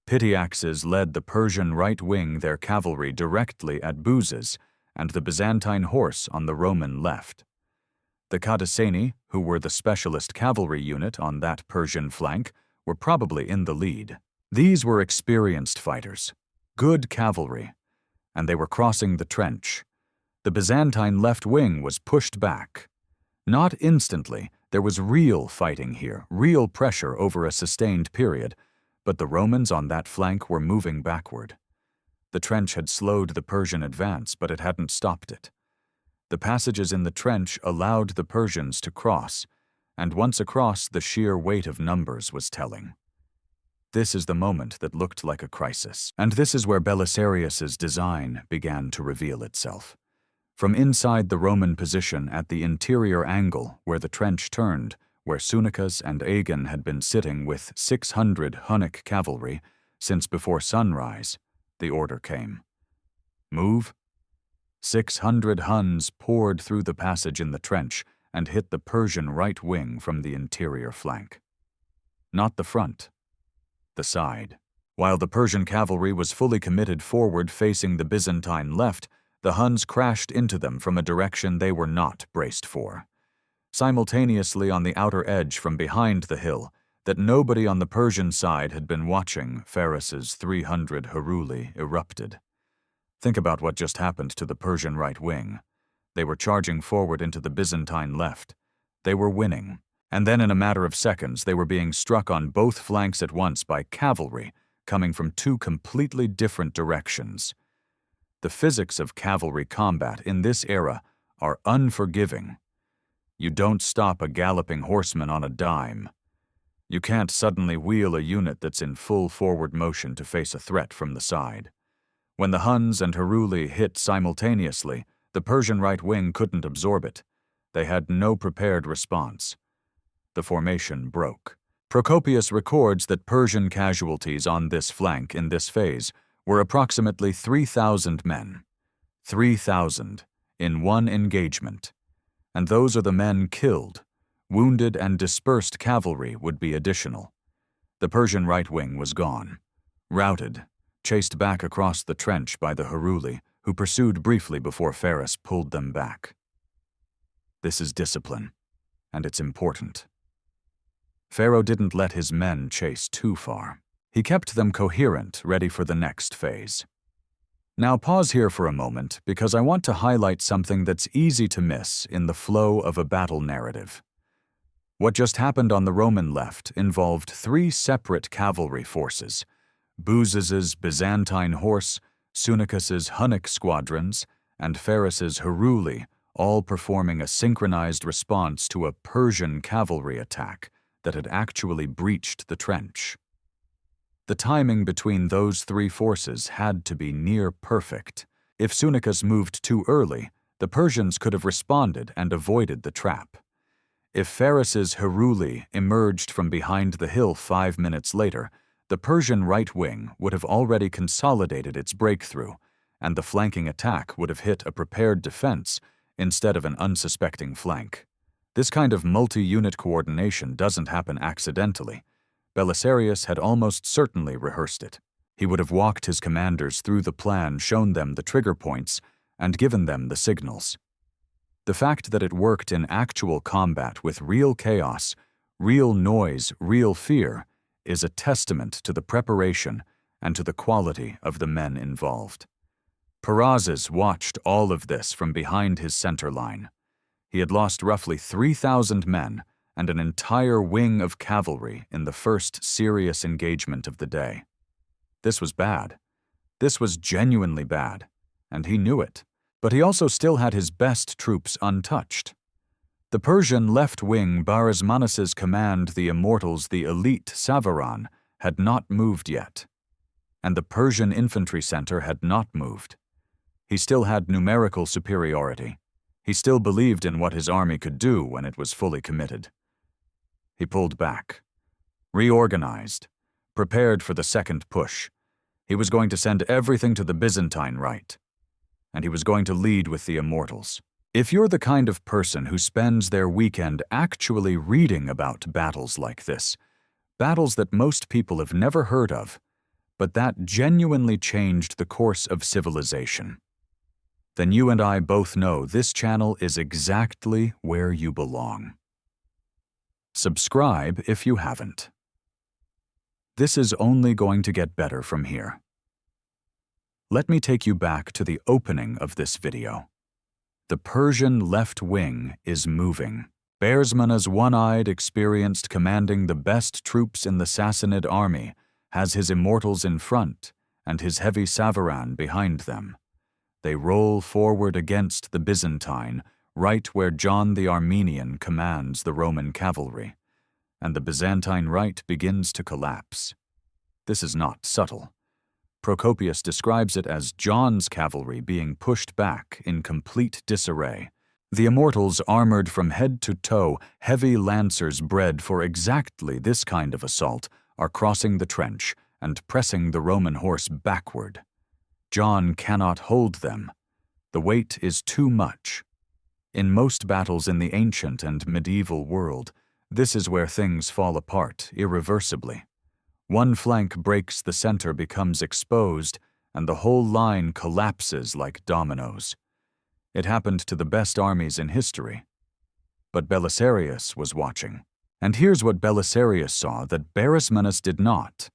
Pityaxes led the Persian right wing their cavalry directly at Buzes, and the Byzantine horse on the Roman left. The Cadiceni, who were the specialist cavalry unit on that Persian flank, were probably in the lead. These were experienced fighters, good cavalry, and they were crossing the trench. The Byzantine left wing was pushed back. Not instantly, there was real fighting here, real pressure over a sustained period, but the Romans on that flank were moving backward. The trench had slowed the Persian advance, but it hadn't stopped it. The passages in the trench allowed the Persians to cross, and once across, the sheer weight of numbers was telling. This is the moment that looked like a crisis, and this is where Belisarius's design began to reveal itself. From inside the Roman position at the interior angle where the trench turned, where Sunicus and Agon had been sitting with 600 Hunnic cavalry since before sunrise, the order came. Move. 600 Huns poured through the passage in the trench and hit the Persian right wing from the interior flank. Not the front. The side. While the Persian cavalry was fully committed forward facing the Byzantine left, the Huns crashed into them from a direction they were not braced for. Simultaneously on the outer edge from behind the hill, that nobody on the Persian side had been watching, Pharis's 300 Heruli erupted. Think about what just happened to the Persian right wing. They were charging forward into the Byzantine left. They were winning. And then in a matter of seconds, they were being struck on both flanks at once by cavalry coming from two completely different directions. The physics of cavalry combat in this era are unforgiving. You don't stop a galloping horseman on a dime. You can't suddenly wheel a unit that's in full forward motion to face a threat from the side. When the Huns and Heruli hit simultaneously, the Persian right wing couldn't absorb it. They had no prepared response. The formation broke. Procopius records that Persian casualties on this flank in this phase were approximately 3,000 men. 3,000 in one engagement. And those are the men killed. Wounded and dispersed cavalry would be additional. The Persian right wing was gone. Routed, chased back across the trench by the Heruli, who pursued briefly before Pharis pulled them back. This is discipline, and it's important. Pharaoh didn't let his men chase too far. He kept them coherent, ready for the next phase. Now pause here for a moment, because I want to highlight something that's easy to miss in the flow of a battle narrative. What just happened on the Roman left involved three separate cavalry forces: Buzez's Byzantine horse, Sunicus's Hunnic squadrons, and Pharis's Heruli, all performing a synchronized response to a Persian cavalry attack that had actually breached the trench. The timing between those three forces had to be near perfect. If Sunicus moved too early, the Persians could have responded and avoided the trap. If Pharis's Heruli emerged from behind the hill 5 minutes later, the Persian right wing would have already consolidated its breakthrough, and the flanking attack would have hit a prepared defense instead of an unsuspecting flank. This kind of multi-unit coordination doesn't happen accidentally. Belisarius had almost certainly rehearsed it. He would have walked his commanders through the plan, shown them the trigger points, and given them the signals. The fact that it worked in actual combat with real chaos, real noise, real fear, is a testament to the preparation and to the quality of the men involved. Perazes watched all of this from behind his center line. He had lost roughly 3,000 men and an entire wing of cavalry in the first serious engagement of the day. This was bad. This was genuinely bad, and he knew it. But he also still had his best troops untouched. The Persian left wing Barismanas's command, the Immortals, the elite Savaran, had not moved yet. And the Persian infantry center had not moved. He still had numerical superiority. He still believed in what his army could do when it was fully committed. He pulled back, reorganized, prepared for the second push. He was going to send everything to the Byzantine right, and he was going to lead with the Immortals. If you're the kind of person who spends their weekend actually reading about battles like this, battles that most people have never heard of, but that genuinely changed the course of civilization, then you and I both know this channel is exactly where you belong. Subscribe if you haven't. This is only going to get better from here. Let me take you back to the opening of this video. The Persian left wing is moving. Barsmana's one-eyed, experienced commanding the best troops in the Sassanid army has his Immortals in front and his heavy Savaran behind them. They roll forward against the Byzantine, right where John the Armenian commands the Roman cavalry, and the Byzantine right begins to collapse. This is not subtle. Procopius describes it as John's cavalry being pushed back in complete disarray. The Immortals, armored from head to toe, heavy lancers bred for exactly this kind of assault, are crossing the trench and pressing the Roman horse backward. John cannot hold them. The weight is too much. In most battles in the ancient and medieval world, this is where things fall apart irreversibly. One flank breaks, the center becomes exposed, and the whole line collapses like dominoes. It happened to the best armies in history. But Belisarius was watching. And here's what Belisarius saw that Barsmanus did not.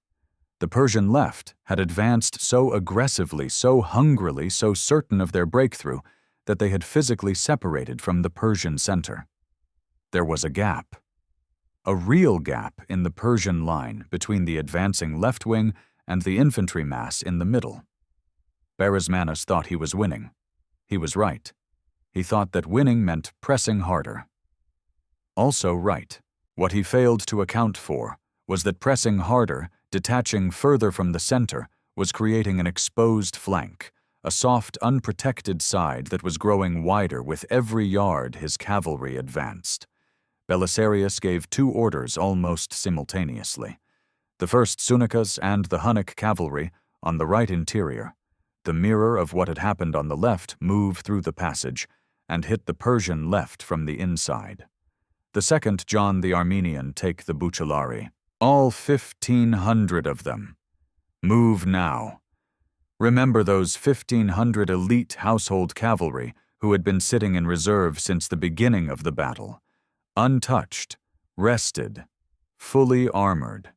The Persian left had advanced so aggressively, so hungrily, so certain of their breakthrough, that they had physically separated from the Persian center. There was a gap. A real gap in the Persian line between the advancing left wing and the infantry mass in the middle. Barsmanus thought he was winning. He was right. He thought that winning meant pressing harder. Also right. What he failed to account for was that pressing harder, detaching further from the center, was creating an exposed flank, a soft, unprotected side that was growing wider with every yard his cavalry advanced. Belisarius gave two orders almost simultaneously. The first Sunicas and the Hunnic cavalry on the right interior, the mirror of what had happened on the left, move through the passage and hit the Persian left from the inside. The second, John the Armenian, take the Bucellari. All 1,500 of them. Move now. Remember those 1,500 elite household cavalry who had been sitting in reserve since the beginning of the battle. Untouched, rested, fully armored.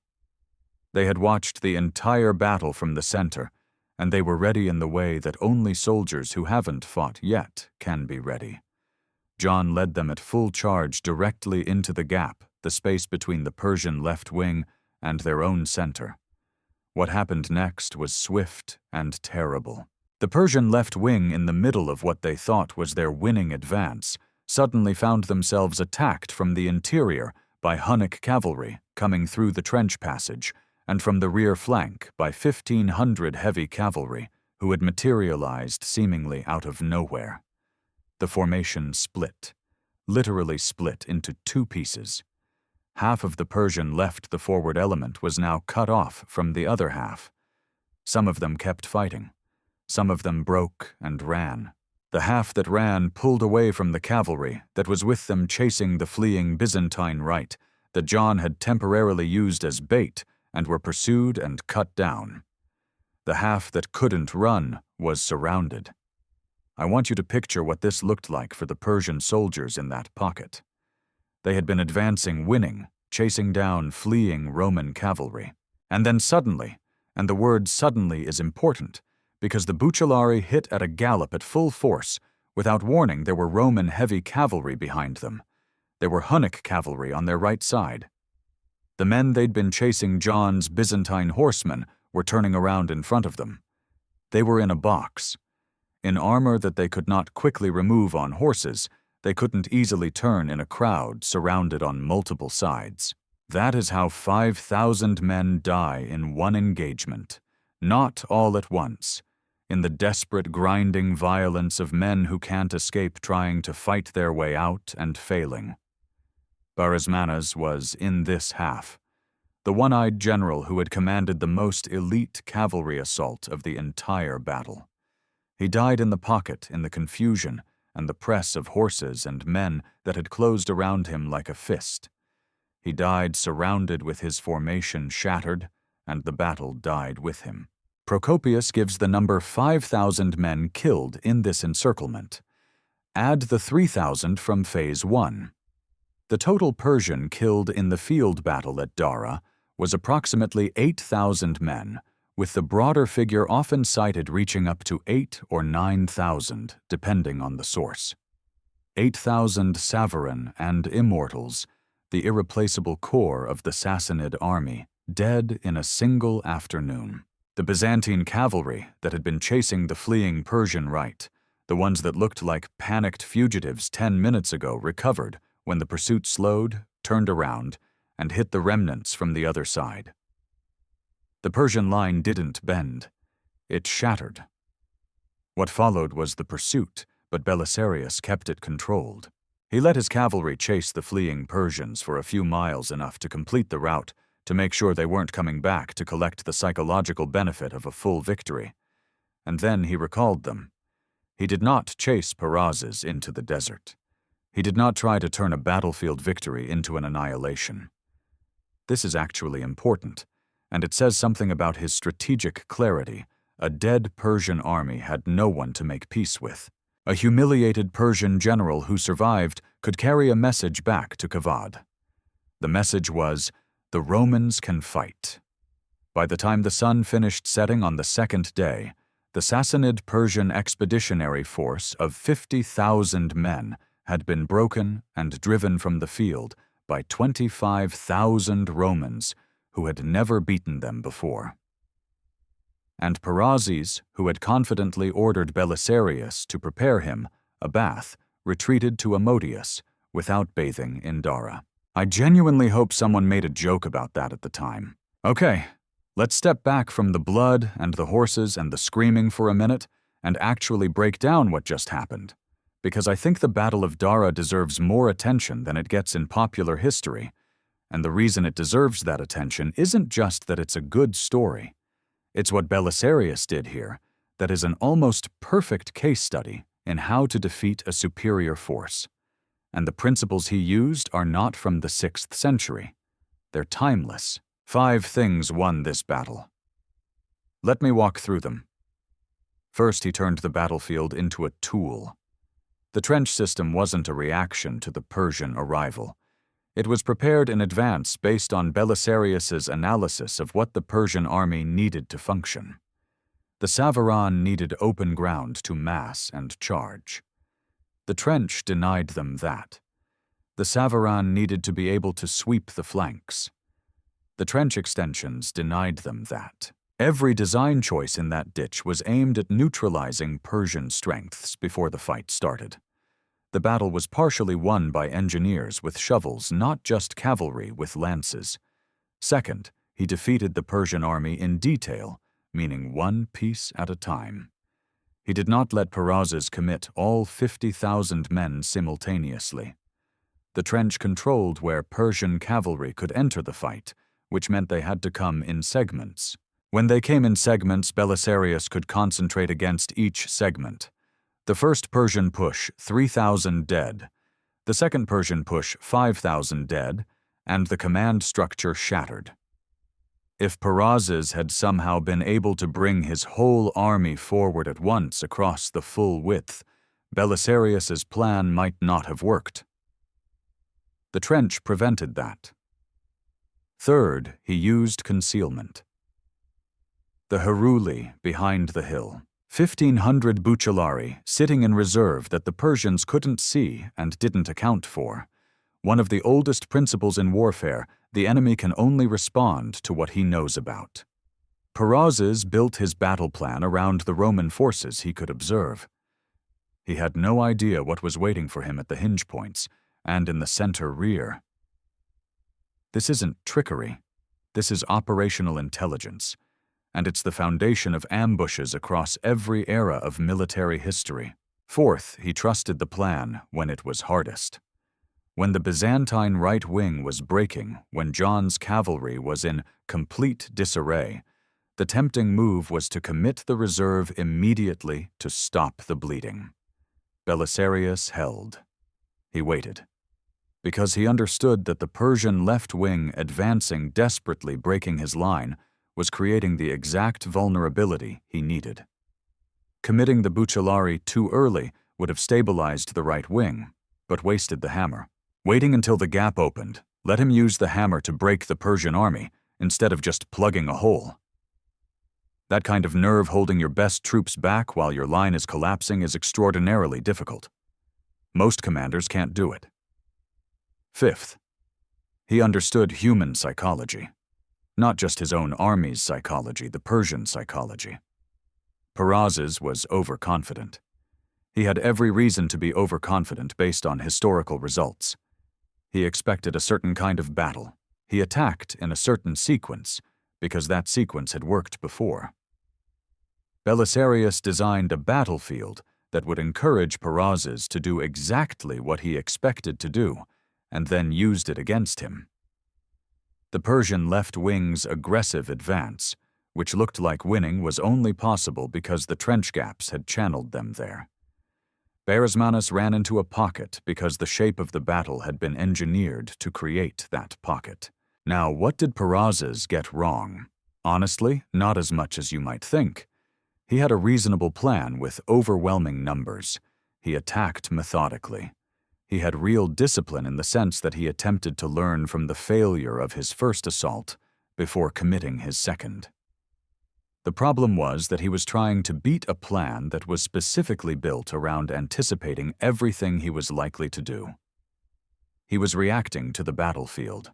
They had watched the entire battle from the center, and they were ready in the way that only soldiers who haven't fought yet can be ready. John led them at full charge directly into the gap, the space between the Persian left wing and their own center. What happened next was swift and terrible. The Persian left wing, in the middle of what they thought was their winning advance, suddenly found themselves attacked from the interior by Hunnic cavalry coming through the trench passage, and from the rear flank by 1,500 heavy cavalry who had materialized seemingly out of nowhere. The formation split, literally split into two pieces. Half of the Persian left, the forward element, was now cut off from the other half. Some of them kept fighting. Some of them broke and ran. The half that ran pulled away from the cavalry that was with them, chasing the fleeing Byzantine right that John had temporarily used as bait, and were pursued and cut down. The half that couldn't run was surrounded. I want you to picture what this looked like for the Persian soldiers in that pocket. They had been advancing, winning, chasing down fleeing Roman cavalry. And then suddenly, and the word suddenly is important, because the Bucellari hit at a gallop at full force. Without warning, there were Roman heavy cavalry behind them. There were Hunnic cavalry on their right side. The men they'd been chasing, John's Byzantine horsemen, were turning around in front of them. They were in a box. In armor that they could not quickly remove on horses, they couldn't easily turn in a crowd surrounded on multiple sides. That is how 5,000 men die in one engagement, not all at once, in the desperate grinding violence of men who can't escape trying to fight their way out and failing. Barsmanus was in this half, the one-eyed general who had commanded the most elite cavalry assault of the entire battle. He died in the pocket in the confusion and the press of horses and men that had closed around him like a fist. He died surrounded with his formation shattered, and the battle died with him. Procopius gives the number 5,000 men killed in this encirclement. Add the 3,000 from Phase 1. The total Persian killed in the field battle at Dara was approximately 8,000 men, with the broader figure often cited reaching up to 8 or 9,000, depending on the source. 8,000 Savaran and Immortals, the irreplaceable core of the Sassanid army, dead in a single afternoon. The Byzantine cavalry that had been chasing the fleeing Persian right, the ones that looked like panicked fugitives 10 minutes ago, recovered when the pursuit slowed, turned around, and hit the remnants from the other side. The Persian line didn't bend. It shattered. What followed was the pursuit, but Belisarius kept it controlled. He let his cavalry chase the fleeing Persians for a few miles, enough to complete the route, to make sure they weren't coming back to collect the psychological benefit of a full victory. And then he recalled them. He did not chase Perazes into the desert. He did not try to turn a battlefield victory into an annihilation. This is actually important, and it says something about his strategic clarity. A dead Persian army had no one to make peace with. A humiliated Persian general who survived could carry a message back to Kavad. The message was, "The Romans can fight." By the time the sun finished setting on the second day, the Sassanid Persian expeditionary force of 50,000 men had been broken and driven from the field by 25,000 Romans who had never beaten them before. And Perazes, who had confidently ordered Belisarius to prepare him a bath, retreated to Ammonius without bathing in Dara. I genuinely hope someone made a joke about that at the time. Okay, let's step back from the blood and the horses and the screaming for a minute and actually break down what just happened, because I think the Battle of Dara deserves more attention than it gets in popular history, and the reason it deserves that attention isn't just that it's a good story. It's what Belisarius did here that is an almost perfect case study in how to defeat a superior force. And the principles he used are not from the 6th century. They're timeless. 5 things won this battle. Let me walk through them. First, he turned the battlefield into a tool. The trench system wasn't a reaction to the Persian arrival. It was prepared in advance based on Belisarius's analysis of what the Persian army needed to function. The Savaran needed open ground to mass and charge. The trench denied them that. The Savaran needed to be able to sweep the flanks. The trench extensions denied them that. Every design choice in that ditch was aimed at neutralizing Persian strengths before the fight started. The battle was partially won by engineers with shovels, not just cavalry with lances. Second, he defeated the Persian army in detail, meaning one piece at a time. He did not let Perazes commit all 50,000 men simultaneously. The trench controlled where Persian cavalry could enter the fight, which meant they had to come in segments. When they came in segments, Belisarius could concentrate against each segment. The first Persian push, 3,000 dead. The second Persian push, 5,000 dead, and the command structure shattered. If Perazes had somehow been able to bring his whole army forward at once across the full width, Belisarius's plan might not have worked. The trench prevented that. Third, he used concealment. The Heruli behind the hill. 1,500 Bucellari sitting in reserve that the Persians couldn't see and didn't account for. One of the oldest principles in warfare, the enemy can only respond to what he knows about. Perazes built his battle plan around the Roman forces he could observe. He had no idea what was waiting for him at the hinge points and in the center rear. This isn't trickery. This is operational intelligence. And it's the foundation of ambushes across every era of military history. Fourth, he trusted the plan when it was hardest. When the Byzantine right wing was breaking, when John's cavalry was in complete disarray, the tempting move was to commit the reserve immediately to stop the bleeding. Belisarius held. He waited. Because he understood that the Persian left wing advancing desperately, breaking his line, was creating the exact vulnerability he needed. Committing the Bucellari too early would have stabilized the right wing, but wasted the hammer. Waiting until the gap opened, let him use the hammer to break the Persian army, instead of just plugging a hole. That kind of nerve holding your best troops back while your line is collapsing is extraordinarily difficult. Most commanders can't do it. Fifth, he understood human psychology, not just his own army's psychology, the Persian psychology. Perazes was overconfident. He had every reason to be overconfident based on historical results. He expected a certain kind of battle. He attacked in a certain sequence because that sequence had worked before. Belisarius designed a battlefield that would encourage Perazes to do exactly what he expected to do, and then used it against him. The Persian left wing's aggressive advance, which looked like winning, was only possible because the trench gaps had channeled them there. Berismanus ran into a pocket because the shape of the battle had been engineered to create that pocket. Now, what did Perazes get wrong? Honestly, not as much as you might think. He had a reasonable plan with overwhelming numbers. He attacked methodically. He had real discipline in the sense that he attempted to learn from the failure of his first assault before committing his second. The problem was that he was trying to beat a plan that was specifically built around anticipating everything he was likely to do. He was reacting to the battlefield.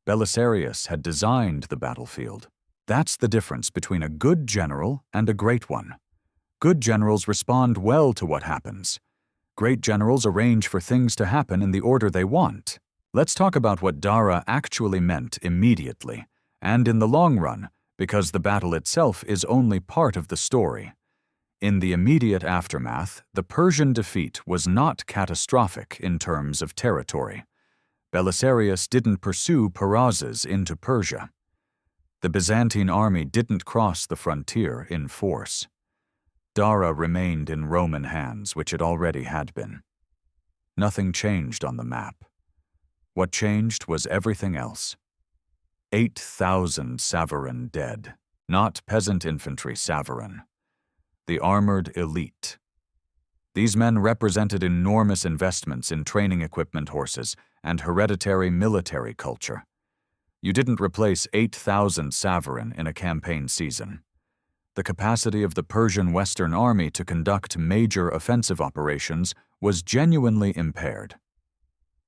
Belisarius had designed the battlefield. That's the difference between a good general and a great one. Good generals respond well to what happens. Great generals arrange for things to happen in the order they want. Let's talk about what Dara actually meant immediately, and in the long run, because the battle itself is only part of the story. In the immediate aftermath, the Persian defeat was not catastrophic in terms of territory. Belisarius didn't pursue Perazes into Persia. The Byzantine army didn't cross the frontier in force. Dara remained in Roman hands, which it already had been. Nothing changed on the map. What changed was everything else. 8,000 Savaran dead, not peasant infantry Savaran. The armored elite. These men represented enormous investments in training equipment horses and hereditary military culture. You didn't replace 8,000 Savaran in a campaign season. The capacity of the Persian Western Army to conduct major offensive operations was genuinely impaired.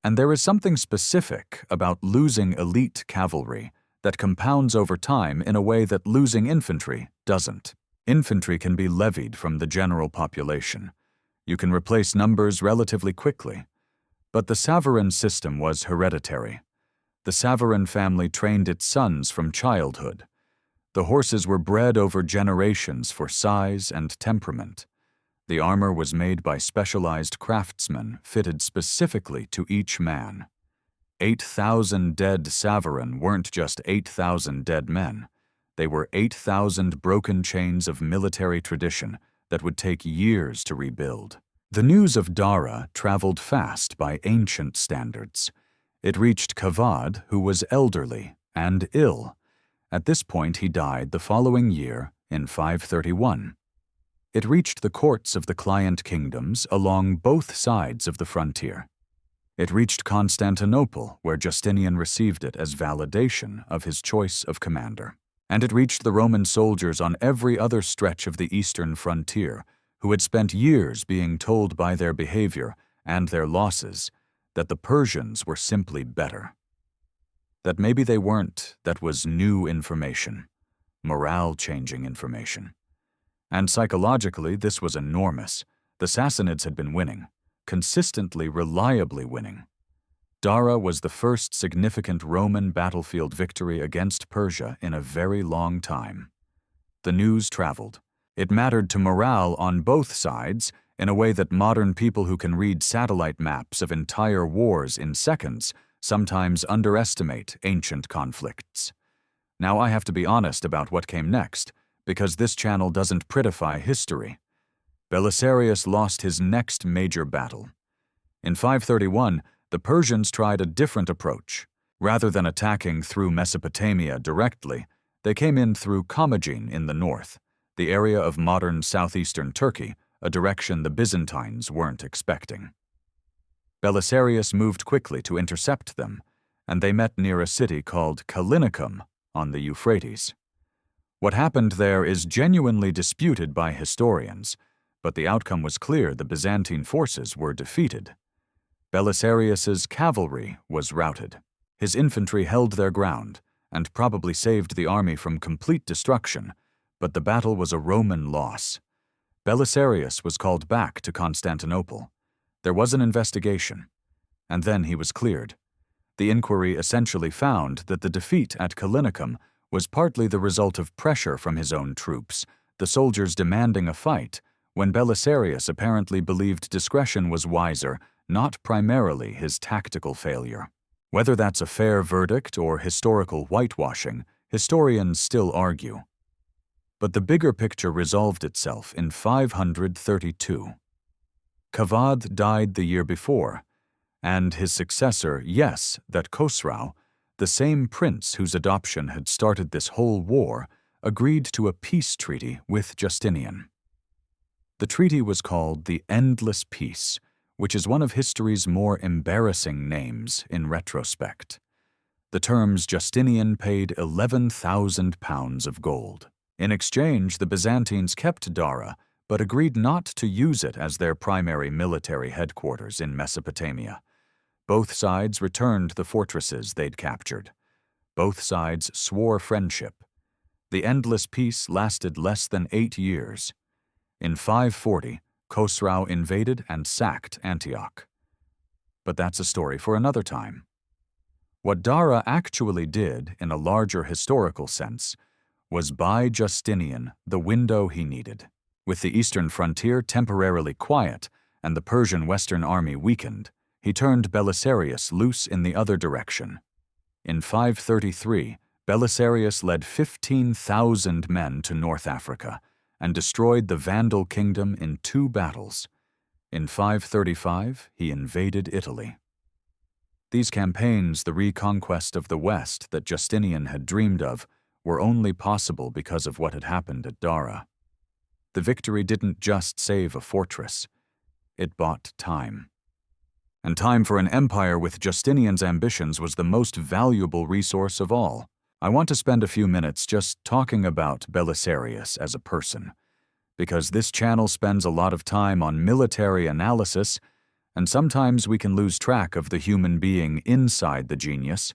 And there is something specific about losing elite cavalry that compounds over time in a way that losing infantry doesn't. Infantry can be levied from the general population. You can replace numbers relatively quickly. But the Savaran system was hereditary. The Savaran family trained its sons from childhood. The horses were bred over generations for size and temperament. The armor was made by specialized craftsmen fitted specifically to each man. 8,000 dead Savaran weren't just 8,000 dead men. They were 8,000 broken chains of military tradition that would take years to rebuild. The news of Dara traveled fast by ancient standards. It reached Kavad, who was elderly and ill. At this point, he died the following year in 531. It reached the courts of the client kingdoms along both sides of the frontier. It reached Constantinople, where Justinian received it as validation of his choice of commander. And it reached the Roman soldiers on every other stretch of the eastern frontier, who had spent years being told by their behavior and their losses that the Persians were simply better. That maybe they weren't, that was new information, morale-changing information. And psychologically, this was enormous. The Sassanids had been winning, consistently, reliably winning. Dara was the first significant Roman battlefield victory against Persia in a very long time. The news traveled. It mattered to morale on both sides in a way that modern people who can read satellite maps of entire wars in seconds sometimes underestimate ancient conflicts. Now I have to be honest about what came next, because this channel doesn't prettify history. Belisarius lost his next major battle. In 531, the Persians tried a different approach. Rather than attacking through Mesopotamia directly, they came in through Commagene in the north, the area of modern southeastern Turkey, a direction the Byzantines weren't expecting. Belisarius moved quickly to intercept them, and they met near a city called Callinicum on the Euphrates. What happened there is genuinely disputed by historians, but the outcome was clear: the Byzantine forces were defeated. Belisarius's cavalry was routed. His infantry held their ground and probably saved the army from complete destruction, but the battle was a Roman loss. Belisarius was called back to Constantinople. There was an investigation, and then he was cleared. The inquiry essentially found that the defeat at Callinicum was partly the result of pressure from his own troops, the soldiers demanding a fight, when Belisarius apparently believed discretion was wiser, not primarily his tactical failure. Whether that's a fair verdict or historical whitewashing, historians still argue. But the bigger picture resolved itself in 532. Kavad died the year before, and his successor, that Khosrau, the same prince whose adoption had started this whole war, agreed to a peace treaty with Justinian. The treaty was called the Endless Peace, which is one of history's more embarrassing names in retrospect. The terms Justinian paid 11,000 pounds of gold. In exchange, the Byzantines kept Dara, but agreed not to use it as their primary military headquarters in Mesopotamia. Both sides returned the fortresses they'd captured. Both sides swore friendship. The Endless Peace lasted less than 8 years. In 540, Khosrau invaded and sacked Antioch. But that's a story for another time. What Dara actually did, in a larger historical sense, was buy Justinian the window he needed. With the eastern frontier temporarily quiet and the Persian Western army weakened, he turned Belisarius loose in the other direction. In 533, Belisarius led 15,000 men to North Africa and destroyed the Vandal kingdom in 2 battles. In 535, he invaded Italy. These campaigns, the reconquest of the West that Justinian had dreamed of, were only possible because of what had happened at Dara. The victory didn't just save a fortress, it bought time. And time for an empire with Justinian's ambitions was the most valuable resource of all. I want to spend a few minutes just talking about Belisarius as a person, because this channel spends a lot of time on military analysis, and sometimes we can lose track of the human being inside the genius.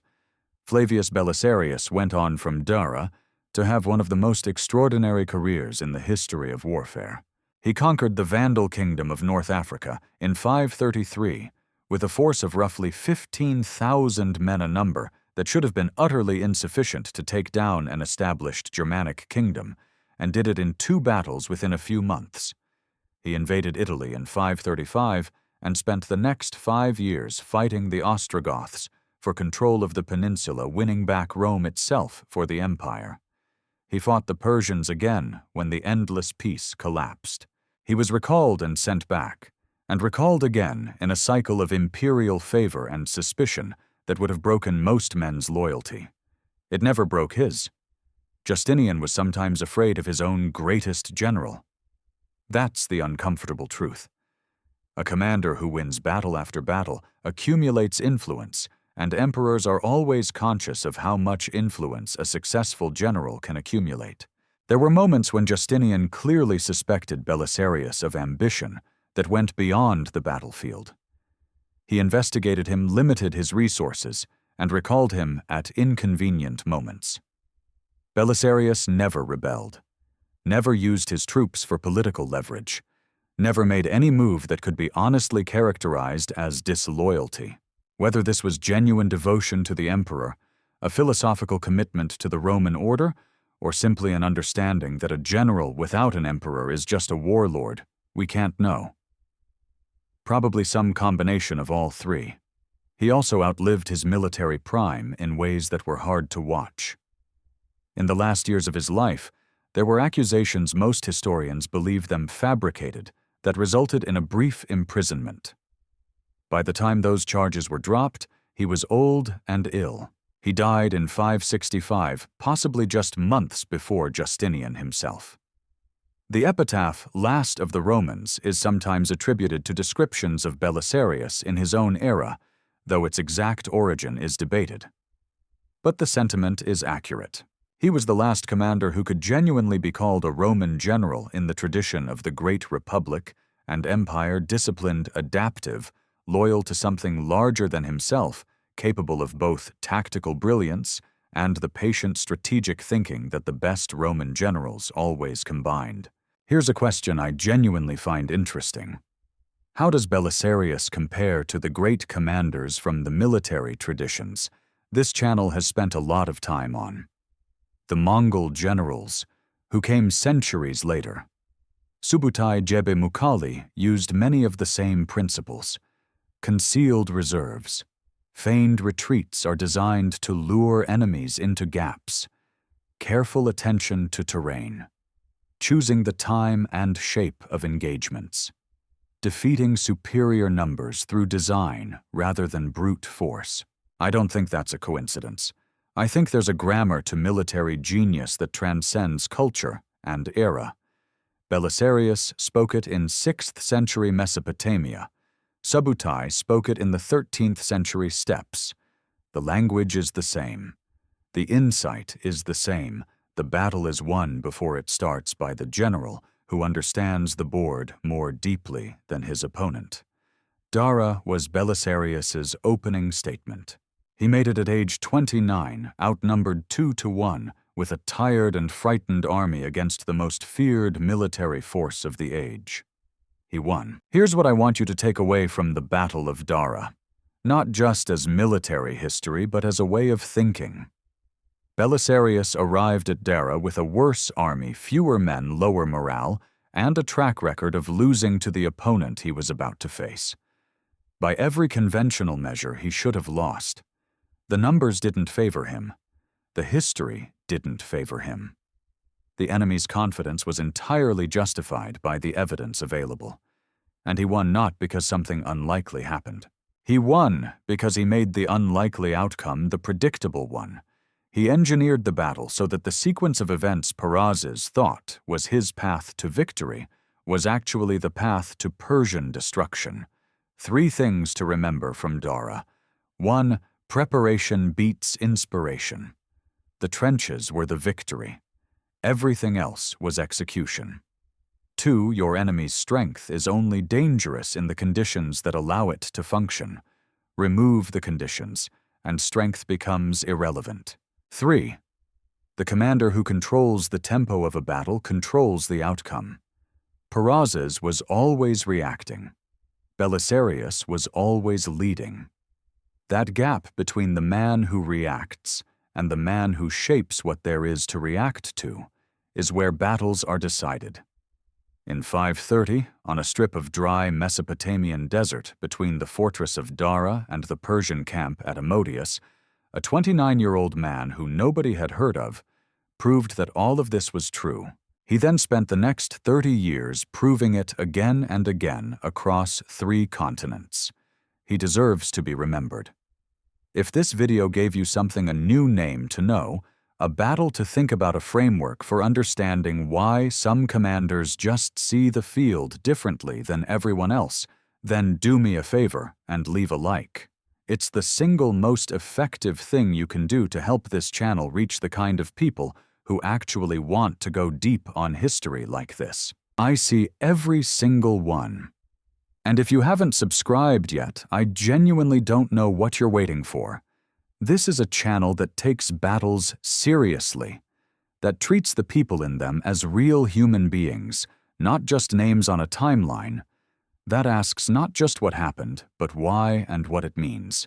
Flavius Belisarius went on from Dara to have one of the most extraordinary careers in the history of warfare. He conquered the Vandal kingdom of North Africa in 533 with a force of roughly 15,000 men a number that should have been utterly insufficient to take down an established Germanic kingdom, and did it in 2 battles within a few months. He invaded Italy in 535 and spent the next 5 years fighting the Ostrogoths for control of the peninsula, winning back Rome itself for the empire. He fought the Persians again when the Endless Peace collapsed. He was recalled and sent back, and recalled again in a cycle of imperial favor and suspicion that would have broken most men's loyalty. It never broke his. Justinian was sometimes afraid of his own greatest general. That's the uncomfortable truth. A commander who wins battle after battle accumulates influence, and emperors are always conscious of how much influence a successful general can accumulate. There were moments when Justinian clearly suspected Belisarius of ambition that went beyond the battlefield. He investigated him, limited his resources, and recalled him at inconvenient moments. Belisarius never rebelled, never used his troops for political leverage, never made any move that could be honestly characterized as disloyalty. Whether this was genuine devotion to the emperor, a philosophical commitment to the Roman order, or simply an understanding that a general without an emperor is just a warlord, we can't know. Probably some combination of all 3. He also outlived his military prime in ways that were hard to watch. In the last years of his life, there were accusations most historians believe them fabricated that resulted in a brief imprisonment. By the time those charges were dropped, he was old and ill. He died in 565, possibly just months before Justinian himself. The epitaph, "Last of the Romans," is sometimes attributed to descriptions of Belisarius in his own era, though its exact origin is debated. But the sentiment is accurate. He was the last commander who could genuinely be called a Roman general in the tradition of the Great Republic and Empire, disciplined, adaptive, loyal to something larger than himself, capable of both tactical brilliance and the patient strategic thinking that the best Roman generals always combined. Here's a question I genuinely find interesting. How does Belisarius compare to the great commanders from the military traditions this channel has spent a lot of time on? The Mongol generals, who came centuries later. Subutai Jebe Mukhali used many of the same principles. Concealed reserves. Feigned retreats are designed to lure enemies into gaps. Careful attention to terrain. Choosing the time and shape of engagements. Defeating superior numbers through design rather than brute force. I don't think that's a coincidence. I think there's a grammar to military genius that transcends culture and era. Belisarius spoke it in 6th century Mesopotamia. Subutai spoke it in the 13th century steppes. The language is the same. The insight is the same. The battle is won before it starts by the general, who understands the board more deeply than his opponent. Dara was Belisarius's opening statement. He made it at age 29, outnumbered 2-1, with a tired and frightened army against the most feared military force of the age. He won. Here's what I want you to take away from the Battle of Dara, not just as military history, but as a way of thinking. Belisarius arrived at Dara with a worse army, fewer men, lower morale, and a track record of losing to the opponent he was about to face. By every conventional measure, he should have lost. The numbers didn't favor him. The history didn't favor him. The enemy's confidence was entirely justified by the evidence available. And he won not because something unlikely happened. He won because he made the unlikely outcome the predictable one. He engineered the battle so that the sequence of events Perazes thought was his path to victory was actually the path to Persian destruction. 3 things to remember from Dara. 1. Preparation beats inspiration. The trenches were the victory. Everything else was execution. 2. Your enemy's strength is only dangerous in the conditions that allow it to function. Remove the conditions, and strength becomes irrelevant. 3. The commander who controls the tempo of a battle controls the outcome. Perazes was always reacting. Belisarius was always leading. That gap between the man who reacts and the man who shapes what there is to react to is where battles are decided. In 530, on a strip of dry Mesopotamian desert between the fortress of Dara and the Persian camp at Immortals, a 29-year-old man who nobody had heard of proved that all of this was true. He then spent the next 30 years proving it again and again across 3 continents. He deserves to be remembered. If this video gave you something, a new name to know, a battle to think about, a framework for understanding why some commanders just see the field differently than everyone else, then do me a favor and leave a like. It's the single most effective thing you can do to help this channel reach the kind of people who actually want to go deep on history like this. I see every single one. And if you haven't subscribed yet, I genuinely don't know what you're waiting for. This is a channel that takes battles seriously, that treats the people in them as real human beings, not just names on a timeline, that asks not just what happened, but why and what it means.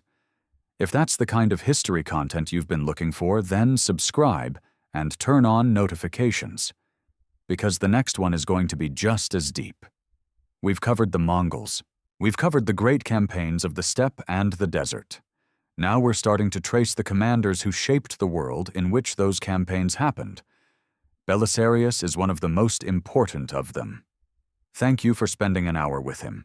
If that's the kind of history content you've been looking for, then subscribe and turn on notifications, because the next one is going to be just as deep. We've covered the Mongols. We've covered the great campaigns of the steppe and the desert. Now we're starting to trace the commanders who shaped the world in which those campaigns happened. Belisarius is one of the most important of them. Thank you for spending an hour with him.